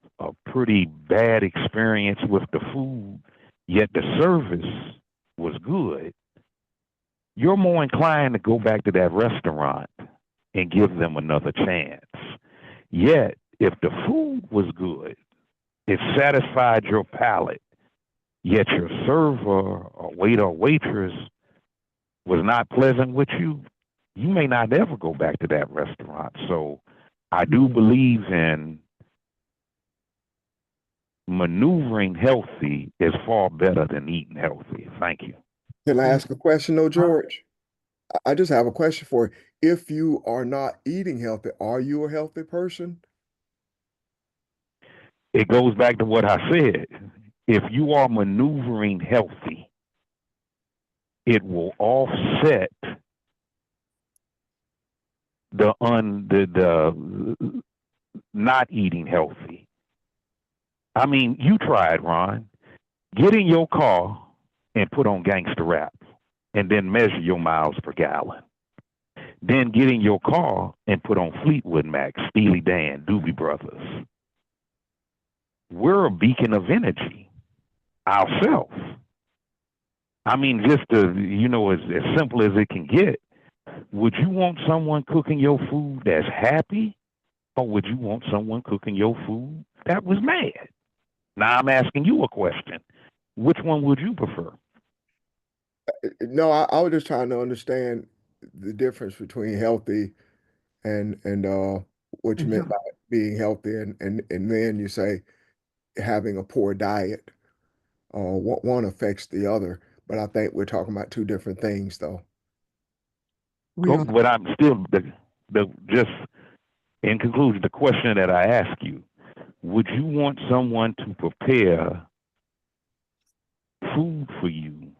pretty bad experience with the food, yet the service was good, you're more inclined to go back to that restaurant and give them another chance. Yet, if the food was good, it satisfied your palate, yet your server or waiter or waitress was not pleasant with you, you may not ever go back to that restaurant. So I do believe in maneuvering healthy is far better than eating healthy. Thank you. Can I ask a question though, George? I just have a question for you. If you are not eating healthy, are you a healthy person? it goes back to what I said. If you are maneuvering healthy, it will offset the not eating healthy. I mean, you try it, Ron. Get in your car and put on gangster rap and then measure your miles per gallon. Then get in your car and put on Fleetwood Mac, Steely Dan, Doobie Brothers. We're a beacon of energy ourselves. I mean, just as simple as it can get. Would you want someone cooking your food that's happy, or would you want someone cooking your food that was mad? Now I'm asking you a question. Which one would you prefer? No, I was just trying to understand the difference between healthy and what you And meant health- by being healthy, and then you say having a poor diet. One affects the other, but I think we're talking about two different things, though. We are, But I'm still just in conclusion, the question that I ask you: would you want someone to prepare food for you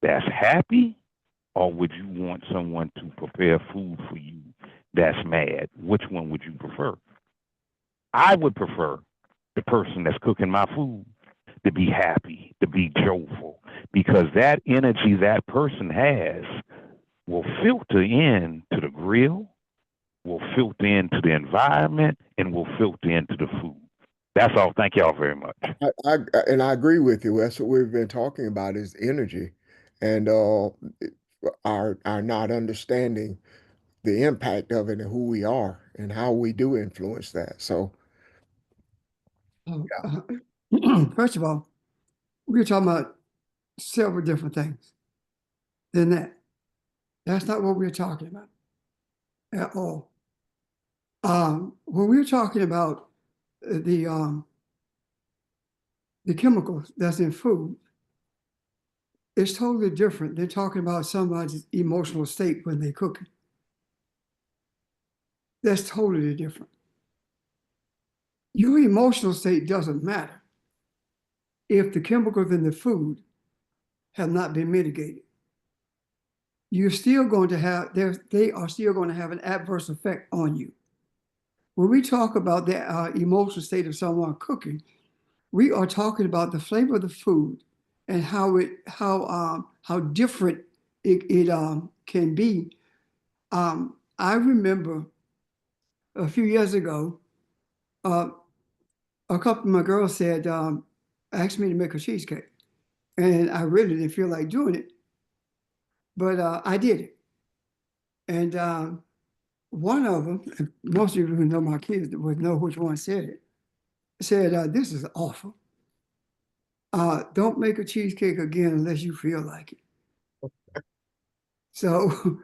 that's happy, or would you want someone to prepare food for you that's mad? Which one would you prefer? I would prefer the person that's cooking my food to be happy, to be joyful, because that energy that person has will filter in to the grill, will filter into the environment, and will filter into the food. That's all. Thank y'all very much. I agree with you. That's what we've been talking about is energy, and our not understanding the impact of it and who we are and how we do influence that. So first of all, we're talking about several different things than that. That's not what we're talking about at all. When we're talking about the chemicals that's in food, it's totally different than talking about somebody's emotional state when they're cooking. That's totally different. Your emotional state doesn't matter if the chemicals in the food have not been mitigated. You're still going to have, they are still going to have an adverse effect on you. When we talk about the emotional state of someone cooking, we are talking about the flavor of the food and how different it can be. I remember a few years ago, a couple of my girls said, asked me to make a cheesecake, and I really didn't feel like doing it, but I did it. And one of them, and most of you who know my kids would know which one said it, said, this is awful. Don't make a cheesecake again unless you feel like it. So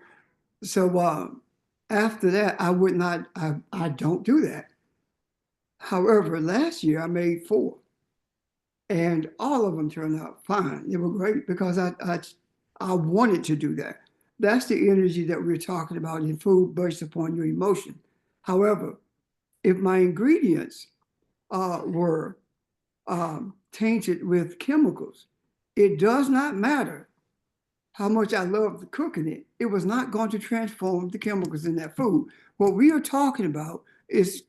after that, I would not, I don't do that. However, last year I made 4, and all of them turned out fine. They were great because I wanted to do that. That's the energy that we're talking about in food based upon your emotion. However, if my ingredients were tainted with chemicals, it does not matter how much I loved cooking it. It was not going to transform the chemicals in that food. What we are talking about is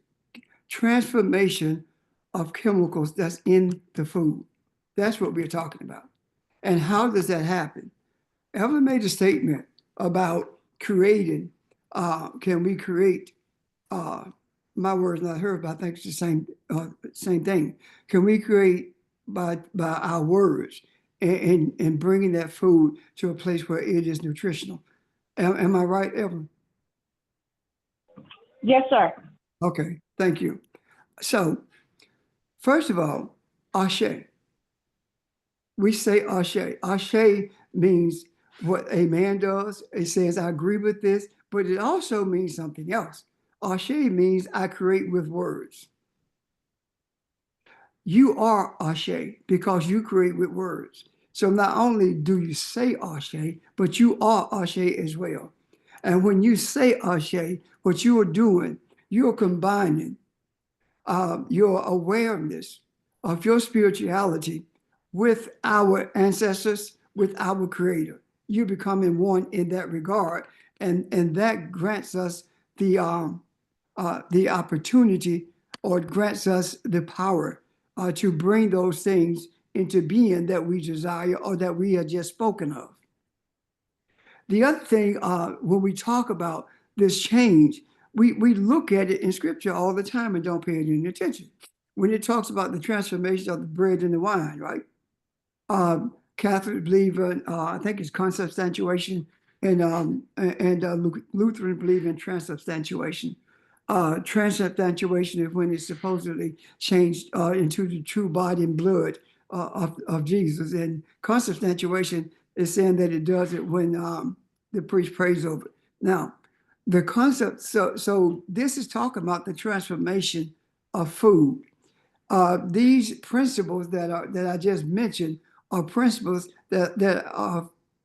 transformation of chemicals that's in the food. That's what we're talking about. And how does that happen? Evelyn made a statement about creating, can we create, my words, not hers, but I think it's the same thing. Can we create by our words and bringing that food to a place where it is nutritional? Am I right, Evelyn? Yes, sir. Okay, thank you. So, first of all, ashe. We say ashe. Ashe means what a man does. It says, I agree with this, but it also means something else. Ashe means I create with words. You are ashe because you create with words. So not only do you say ashe, but you are ashe as well. And when you say ashe, what you are doing, you are combining your awareness of your spirituality with our ancestors, with our Creator. You becoming one in that regard, and that grants us the opportunity, or grants us the power to bring those things into being that we desire or that we have just spoken of. The other thing, when we talk about this change, we look at it in scripture all the time and don't pay it any attention. When it talks about the transformation of the bread and the wine, right? Catholics believe in, I think it's consubstantiation, and Lutheran believe in transubstantiation. Transubstantiation is when it's supposedly changed into the true body and blood of Jesus. And consubstantiation is saying that it does it when the priest prays over it. Now, the concept, so this is talking about the transformation of food. These principles that I just mentioned are principles that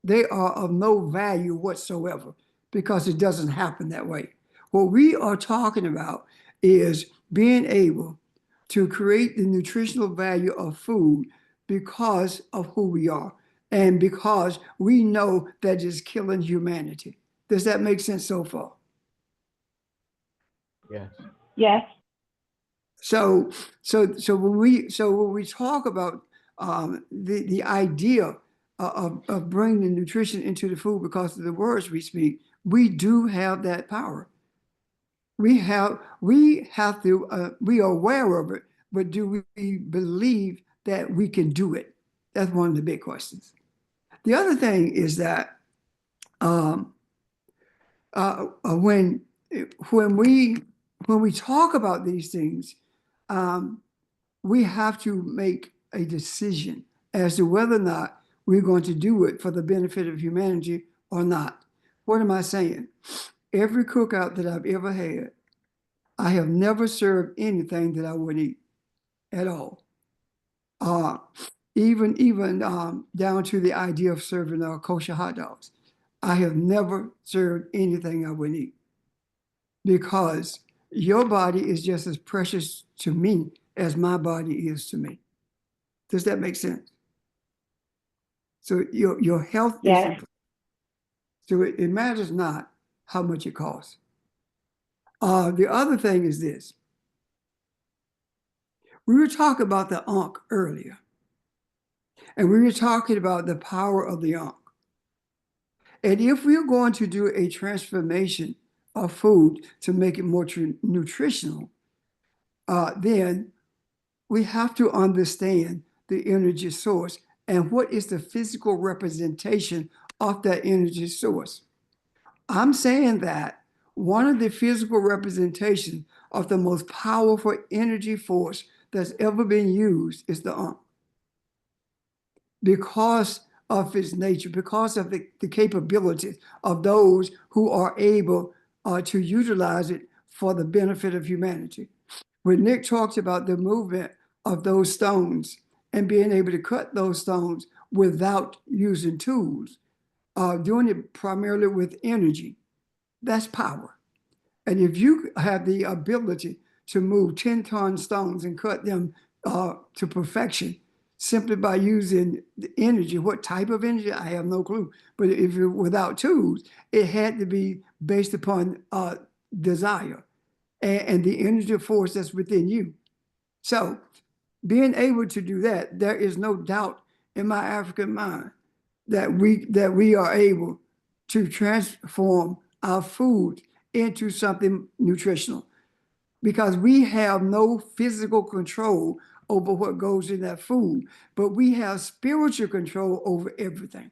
they are of no value whatsoever, because it doesn't happen that way. What we are talking about is being able to create the nutritional value of food because of who we are, and because we know that it's killing humanity. Does that make sense so far? Yes. Yes. So when we talk about the idea of bringing the nutrition into the food because of the words we speak, we do have that power. We have to, we are aware of it, but do we believe that we can do it? That's one of the big questions. The other thing is that when we talk about these things, we have to make a decision as to whether or not we're going to do it for the benefit of humanity or not. What am I saying? Every cookout that I've ever had, I have never served anything that I wouldn't eat at all. Even down to the idea of serving kosher hot dogs. I have never served anything I wouldn't eat, because your body is just as precious to me as my body is to me. Does that make sense? So your health is Yes. important. So it matters not how much it costs. The other thing is this. We were talking about the Ankh earlier, and we were talking about the power of the Ankh. And if we're going to do a transformation of food to make it more nutritional, then we have to understand the energy source and what is the physical representation of that energy source. I'm saying that one of the physical representations of the most powerful energy force that's ever been used is the Ankh. Because of its nature, because of the capabilities of those who are able to utilize it for the benefit of humanity. When Nick talks about the movement of those stones and being able to cut those stones without using tools, doing it primarily with energy, that's power. And if you have the ability to move 10-ton stones and cut them to perfection simply by using the energy, what type of energy, I have no clue. But if you're without tools, it had to be based upon desire and the energy force that's within you. So being able to do that, there is no doubt in my African mind that we are able to transform our food into something nutritional, because we have no physical control over what goes in that food, but we have spiritual control over everything.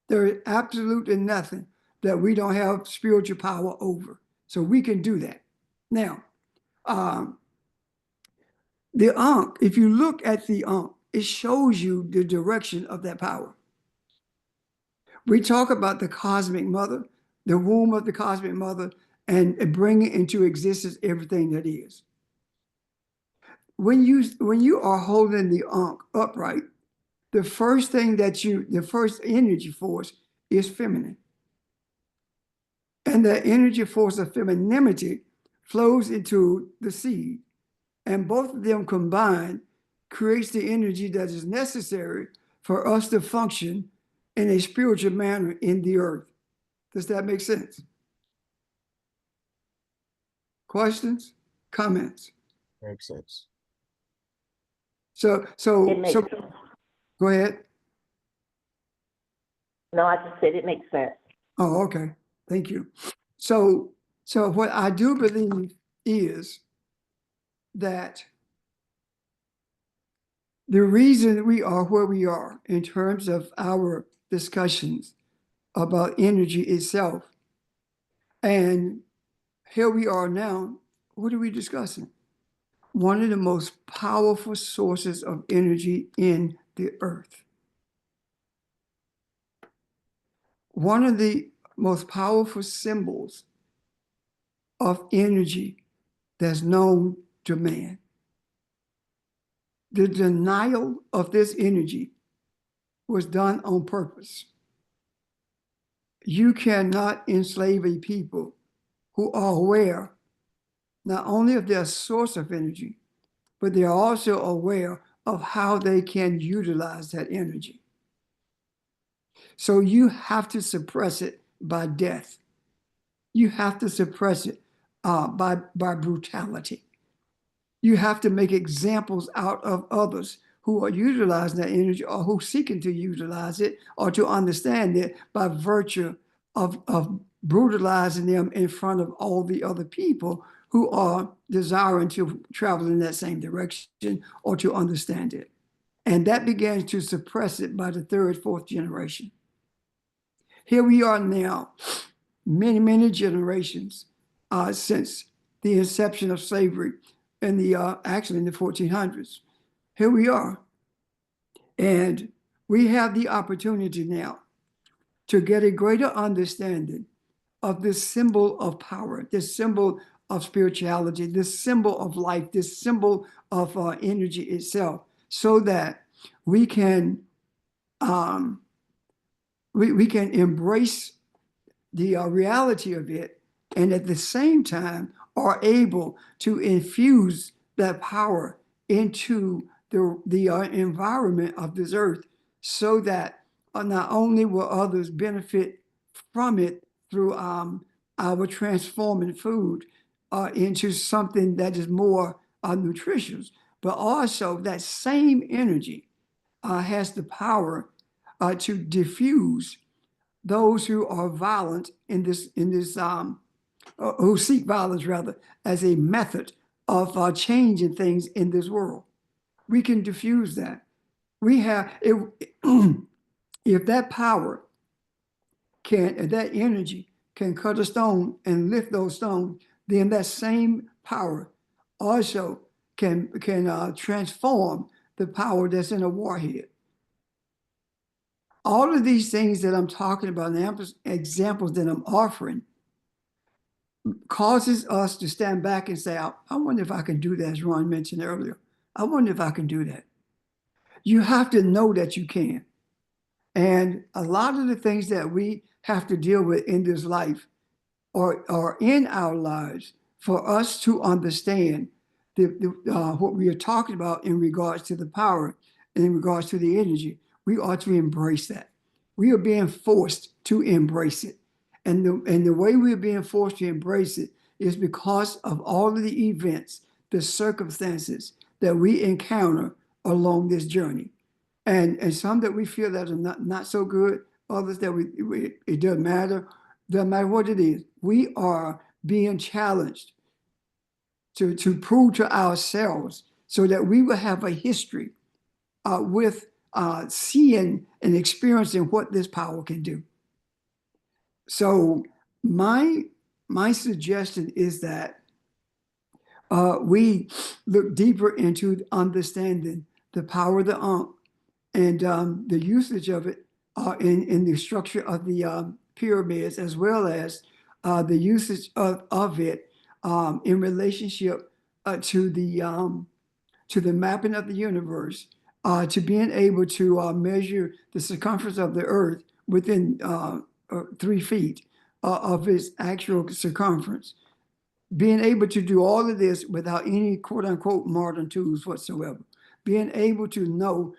There is absolutely nothing that we don't have spiritual power over. So we can do that. Now, the Ankh, if you look at the Ankh, it shows you the direction of that power. We talk about the cosmic mother, the womb of the cosmic mother, and bringing into existence everything that is. When you are holding the Ankh upright, the first energy force is feminine. And the energy force of femininity flows into the seed, and both of them combined creates the energy that is necessary for us to function in a spiritual manner in the earth. Does that make sense? Questions, comments? Makes sense. So, It makes sense. go ahead. No, I just said it makes sense. Oh, okay. Thank you. So what I do believe is that the reason we are where we are in terms of our discussions about energy itself, and here we are now, what are we discussing? One of the most powerful sources of energy in the earth. One of the most powerful symbols of energy that's known to man. The denial of this energy was done on purpose. You cannot enslave a people who are aware not only of their source of energy, but they are also aware of how they can utilize that energy. So you have to suppress it by death. You have to suppress it by brutality. You have to make examples out of others who are utilizing that energy or who are seeking to utilize it or to understand it by virtue of brutalizing them in front of all the other people who are desiring to travel in that same direction or to understand it. And that begins to suppress it by the third, fourth generation. Here we are now, many, many generations since the inception of slavery in the actually in the 1400s. Here we are. And we have the opportunity now to get a greater understanding of this symbol of power, this symbol of spirituality, this symbol of life, this symbol of energy itself, so that we can we can embrace the reality of it, and at the same time are able to infuse that power into the environment of this earth, so that not only will others benefit from it through our transforming food into something that is more nutritious, but also that same energy has the power to diffuse those who are violent in this who seek violence rather as a method of changing things in this world. We can diffuse that. We have if that power if that energy can cut a stone and lift those stones, then that same power also can transform the power that's in a warhead. All of these things that I'm talking about, and examples that I'm offering, causes us to stand back and say, I wonder if I can do that, as Ron mentioned earlier. I wonder if I can do that. You have to know that you can. And a lot of the things that we have to deal with in this life or in our lives, for us to understand what we are talking about in regards to the power and in regards to the energy, we ought to embrace that. We are being forced to embrace it. And the way we're being forced to embrace it is because of all of the events, the circumstances that we encounter along this journey. And some that we feel that are not so good, others that it doesn't matter what it is. We are being challenged to prove to ourselves so that we will have a history with seeing and experiencing what this power can do. So my suggestion is that we look deeper into understanding the power of the Ankh and the usage of it in the structure of the pyramids, as well as the usage of it in relationship to the mapping of the universe, to being able to measure the circumference of the earth within 3 feet of its actual circumference. being able to do all of this without any quote unquote modern tools whatsoever, being able to know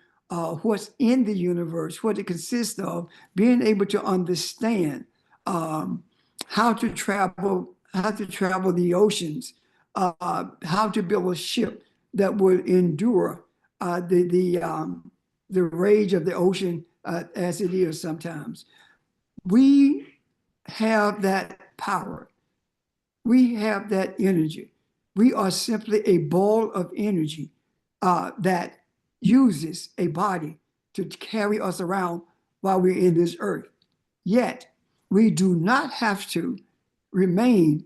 what's in the universe, what it consists of, being able to understand how to travel the oceans, how to build a ship that would endure the rage of the ocean as it is sometimes. We have that power. We have that energy. We are simply a ball of energy that uses a body to carry us around while we're in this earth. Yet, we do not have to remain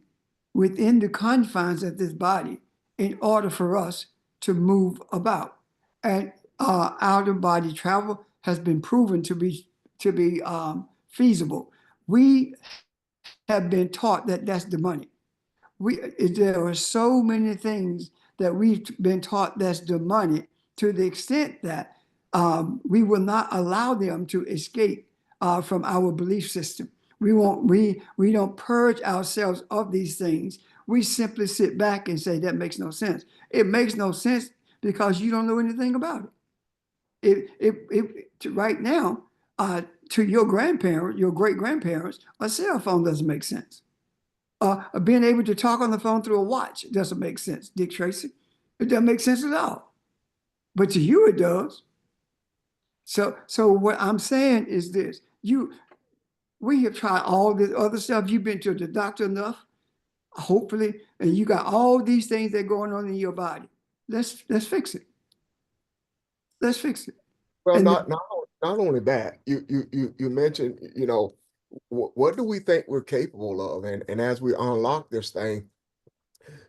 within the confines of this body in order for us to move about. And out of body travel has been proven to be feasible. We have been taught that that's demonic. There are so many things that we've been taught that's demonic to the extent that we will not allow them to escape from our belief system. We don't purge ourselves of these things. We simply sit back and say that makes no sense. It makes no sense because you don't know anything about it. Right now, to your grandparents, your great grandparents, a cell phone doesn't make sense. Being able to talk on the phone through a watch doesn't make sense, Dick Tracy. It doesn't make sense at all. But to you, it does. So what I'm saying is this: we have tried all this other stuff. You've been to the doctor enough, hopefully, and you got all these things that are going on in your body. Let's fix it. Let's fix it. Well, And not only that, you mentioned, what do we think we're capable of? And as we unlock this thing,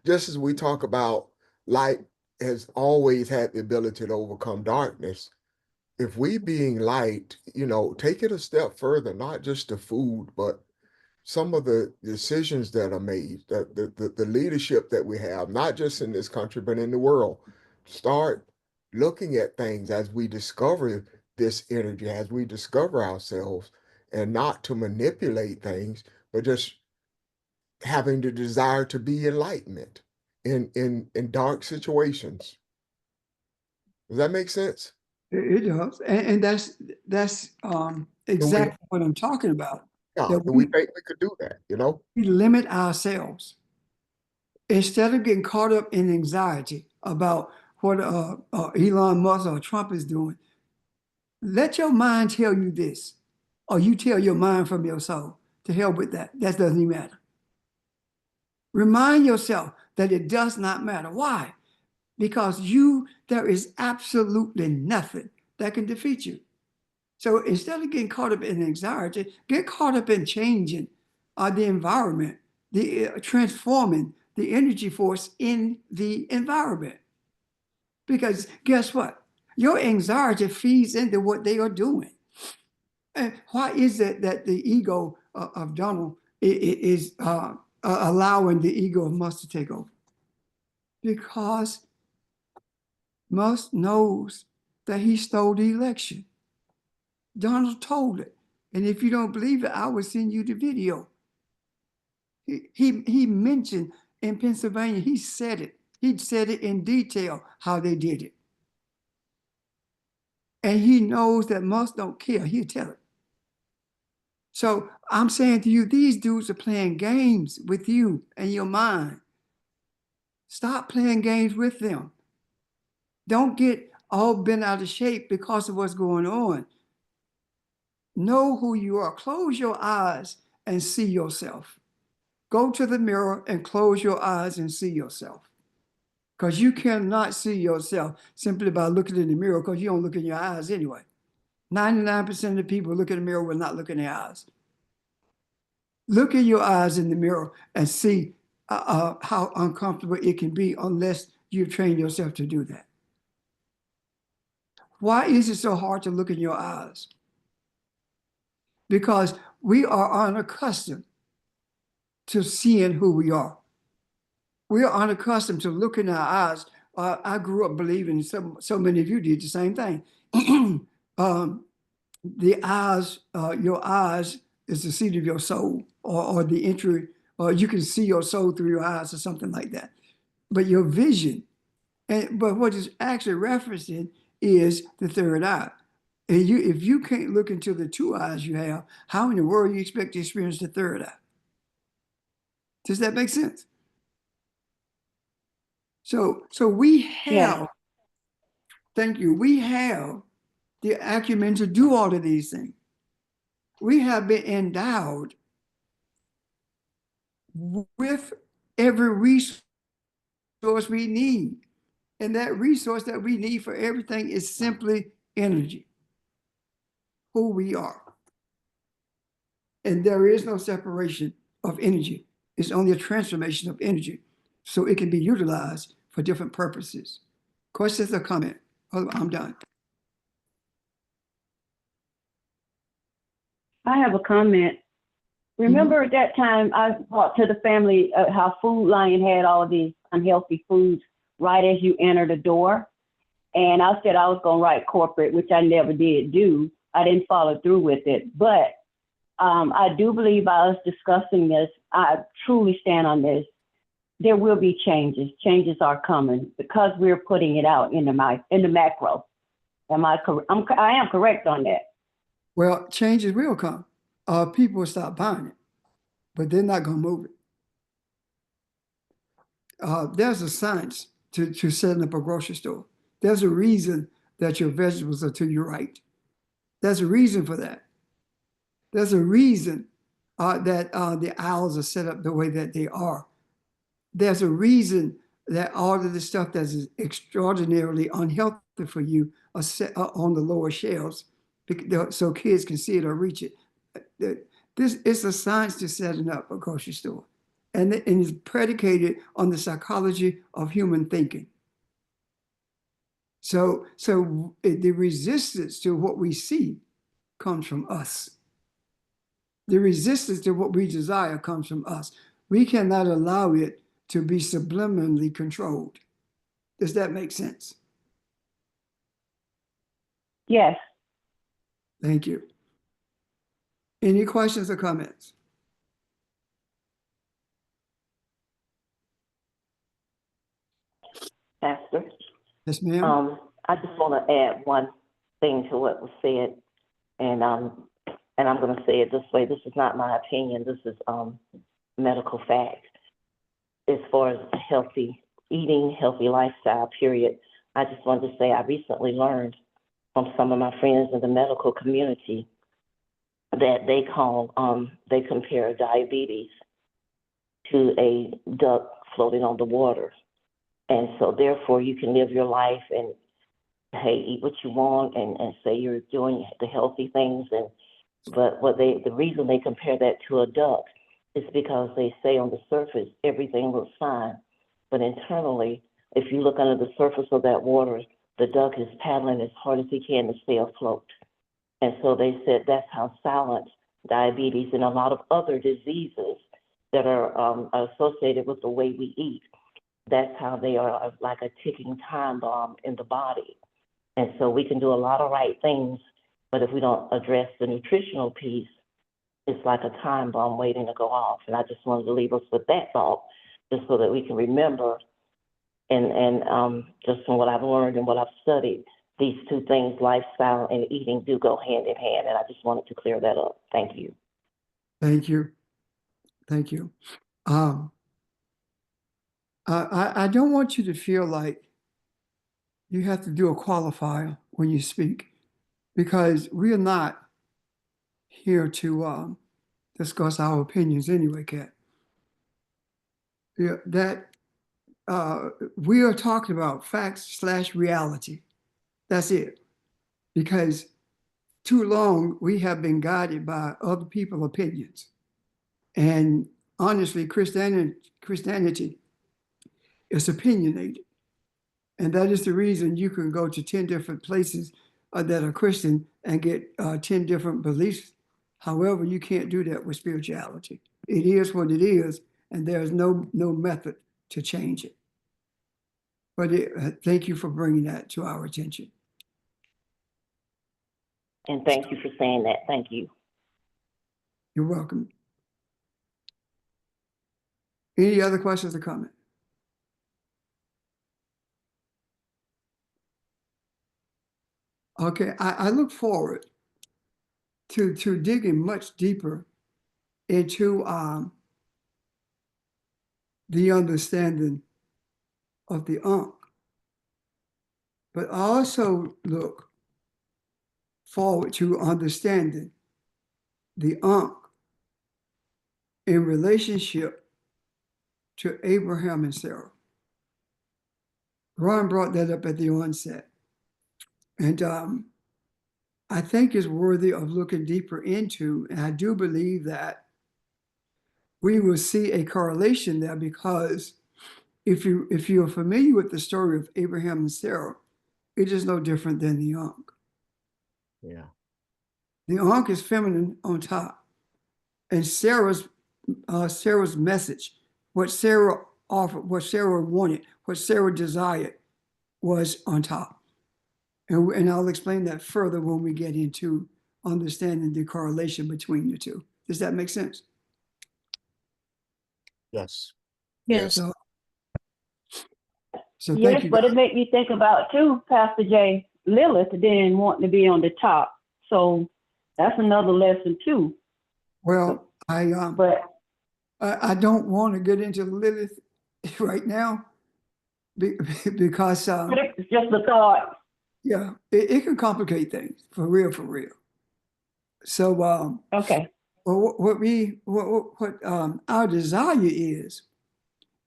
just as we talk about light has always had the ability to overcome darkness, if we being light, take it a step further, not just the food, but some of the decisions that are made, the leadership that we have, not just in this country, but in the world. Start looking at things as we discover this energy, as we discover ourselves, and not to manipulate things, but just having the desire to be enlightenment in dark situations. Does that make sense? it does, and that's exactly what I'm talking about. Yeah, That do we think we could do that, we limit ourselves instead of getting caught up in anxiety about what Elon Musk or Trump is doing. Let your mind tell you this, or you tell your mind from your soul. To hell with that. That doesn't even matter. Remind yourself that it does not matter. Why? Because there is absolutely nothing that can defeat you. So instead of getting caught up in anxiety, get caught up in changing the environment, transforming the energy force in the environment. Because guess what? Your anxiety feeds into what they are doing. And why is it that the ego of Donald is allowing the ego of Musk to take over? Because Musk knows that he stole the election. Donald told it. And if you don't believe it, I will send you the video. He mentioned in Pennsylvania, he said it. He said it in detail how they did it. And he knows that Musk don't care. He'll tell it. So I'm saying to you, these dudes are playing games with you and your mind. Stop playing games with them. Don't get all bent out of shape because of what's going on. Know who you are. Close your eyes and see yourself. Go to the mirror and close your eyes and see yourself. Because you cannot see yourself simply by looking in the mirror, because you don't look in your eyes anyway. 99% of the people who look in the mirror will not look in their eyes. Look in your eyes in the mirror and see how uncomfortable it can be unless you've trained yourself to do that. Why is it so hard to look in your eyes? Because we are unaccustomed to seeing who we are. We are unaccustomed to looking in our eyes. I grew up believing, so many of you did the same thing. The eyes, your eyes is the seat of your soul, or the entry or you can see your soul through your eyes or something like that. But your vision, but what is actually referencing is the third eye. And if you can't look into the two eyes you have, how in the world you expect to experience the third eye? Does that make sense? So we have, Yeah. thank you, we have the acumen to do all of these things. We have been endowed with every resource we need. And that resource that we need for everything is simply energy, who we are. And there is no separation of energy. It's only a transformation of energy. So it can be utilized for different purposes. Questions or comment? Oh, I'm done. I have a comment. Remember at that time I talked to the family how Food Lion had all these unhealthy foods right as you enter the door. And I said I was going to write corporate, which I never did do. I didn't follow through with it. But I do believe by us discussing this, I truly stand on this. There will be changes. Changes are coming because we're putting it out in the macro. I am correct on that. Well, changes will come. People will stop buying it, but they're not going to move it. There's a science to setting up a grocery store. There's a reason that your vegetables are to your right. There's a reason for that. There's a reason that the aisles are set up the way that they are. There's a reason that all of the stuff that's extraordinarily unhealthy for you are set on the lower shelves so kids can see it or reach it. This is a science to setting up a grocery store. And it's predicated on the psychology of human thinking. So the resistance to what we see comes from us. The resistance to what we desire comes from us. We cannot allow it to be subliminally controlled. Does that make sense? Yes. Thank you. Any questions or comments? Pastor. Yes, ma'am. I just want to add one thing to what was said, and I'm going to say it this way. This is not my opinion. This is medical fact. As far as healthy eating, healthy lifestyle, period, I just wanted to say I recently learned from some of my friends in the medical community that they compare diabetes to a duck floating on the water. And so therefore you can live your life and, hey, eat what you want and say you're doing the healthy things. But the reason they compare that to a duck is because they say on the surface, everything looks fine. But internally, if you look under the surface of that water, the duck is paddling as hard as he can to stay afloat. And so they said that's how silent diabetes and a lot of other diseases that are associated with the way we eat, that's how they are like a ticking time bomb in the body. And so we can do a lot of right things, but if we don't address the nutritional piece, it's like a time bomb waiting to go off. And I just wanted to leave us with that thought, just so that we can remember and just from what I've learned and what I've studied, these two things, lifestyle and eating, do go hand in hand. And I just wanted to clear that up. Thank you. Thank you. Thank you. I don't want you to feel like you have to do a qualifier when you speak, because we are not here to discuss our opinions anyway, Kat. Yeah, we are talking about facts/reality. That's it. Because too long we have been guided by other people's opinions. And honestly, Christianity is opinionated. And that is the reason you can go to 10 different places that are Christian and get 10 different beliefs. However, you can't do that with spirituality. It is what it is, and there's no method to change it. But thank you for bringing that to our attention. And thank you for saying that. Thank you. You're welcome. Any other questions or comment? Okay, I look forward to digging much deeper into the understanding of the Ankh. But I also look forward to understanding the Ankh in relationship to Abraham and Sarah. Ron brought that up at the onset. And I think is worthy of looking deeper into. And I do believe that we will see a correlation there, because if you're familiar with the story of Abraham and Sarah, it is no different than the Ankh. Yeah. The Ankh is feminine on top, and Sarah's message, what Sarah offered, what Sarah wanted, what Sarah desired, was on top. And I'll explain that further when we get into understanding the correlation between the two. Does that make sense? Yes. Yes. So Yes, thank you. but guys. it made me think about too, Pastor Jay, Lilith didn't want to be on the top. So that's another lesson too. Well, But I don't want to get into Lilith right now because it's just a thought. yeah, it can complicate things for real, for real. So Okay. well, what our desire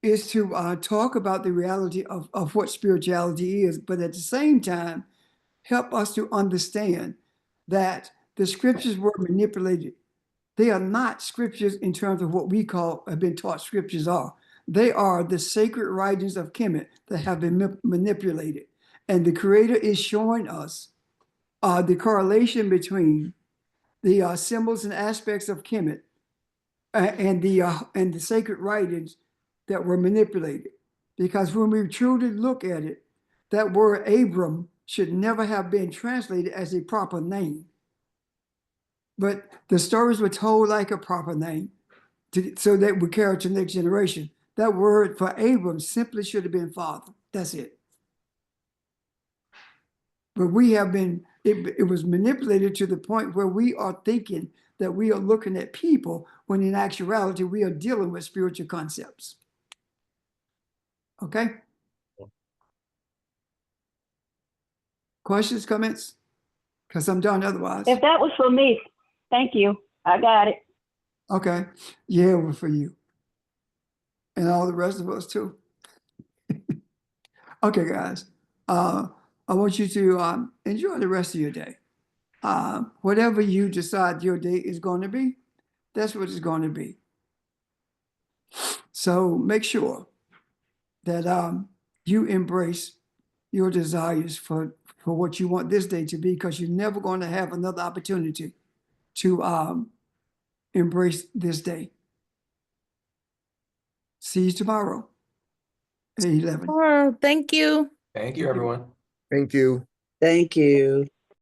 is to talk about the reality of what spirituality is, but at the same time, help us to understand that the scriptures were manipulated. They are not scriptures in terms of what we have been taught scriptures are. They are the sacred writings of Kemet that have been manipulated. And the Creator is showing us the correlation between the symbols and aspects of Kemet and the sacred writings that were manipulated. Because when we truly look at it, that word Abram should never have been translated as a proper name. But the stories were told like a proper name so that we carry to the next generation. That word for Abram simply should have been father. That's it. But we have been, it was manipulated to the point where we are thinking that we are looking at people when in actuality we are dealing with spiritual concepts. Okay? Questions, comments? Because I'm done otherwise. If that was for me, thank you. I got it. Okay. Yeah, well, for you. And all the rest of us too. Okay, guys. I want you to enjoy the rest of your day. Whatever you decide your day is going to be, that's what it's going to be. So make sure that you embrace your desires for what you want this day to be, because you're never going to have another opportunity to embrace this day. See you tomorrow at 11. Oh, thank you. Thank you, everyone. Thank you. Thank you.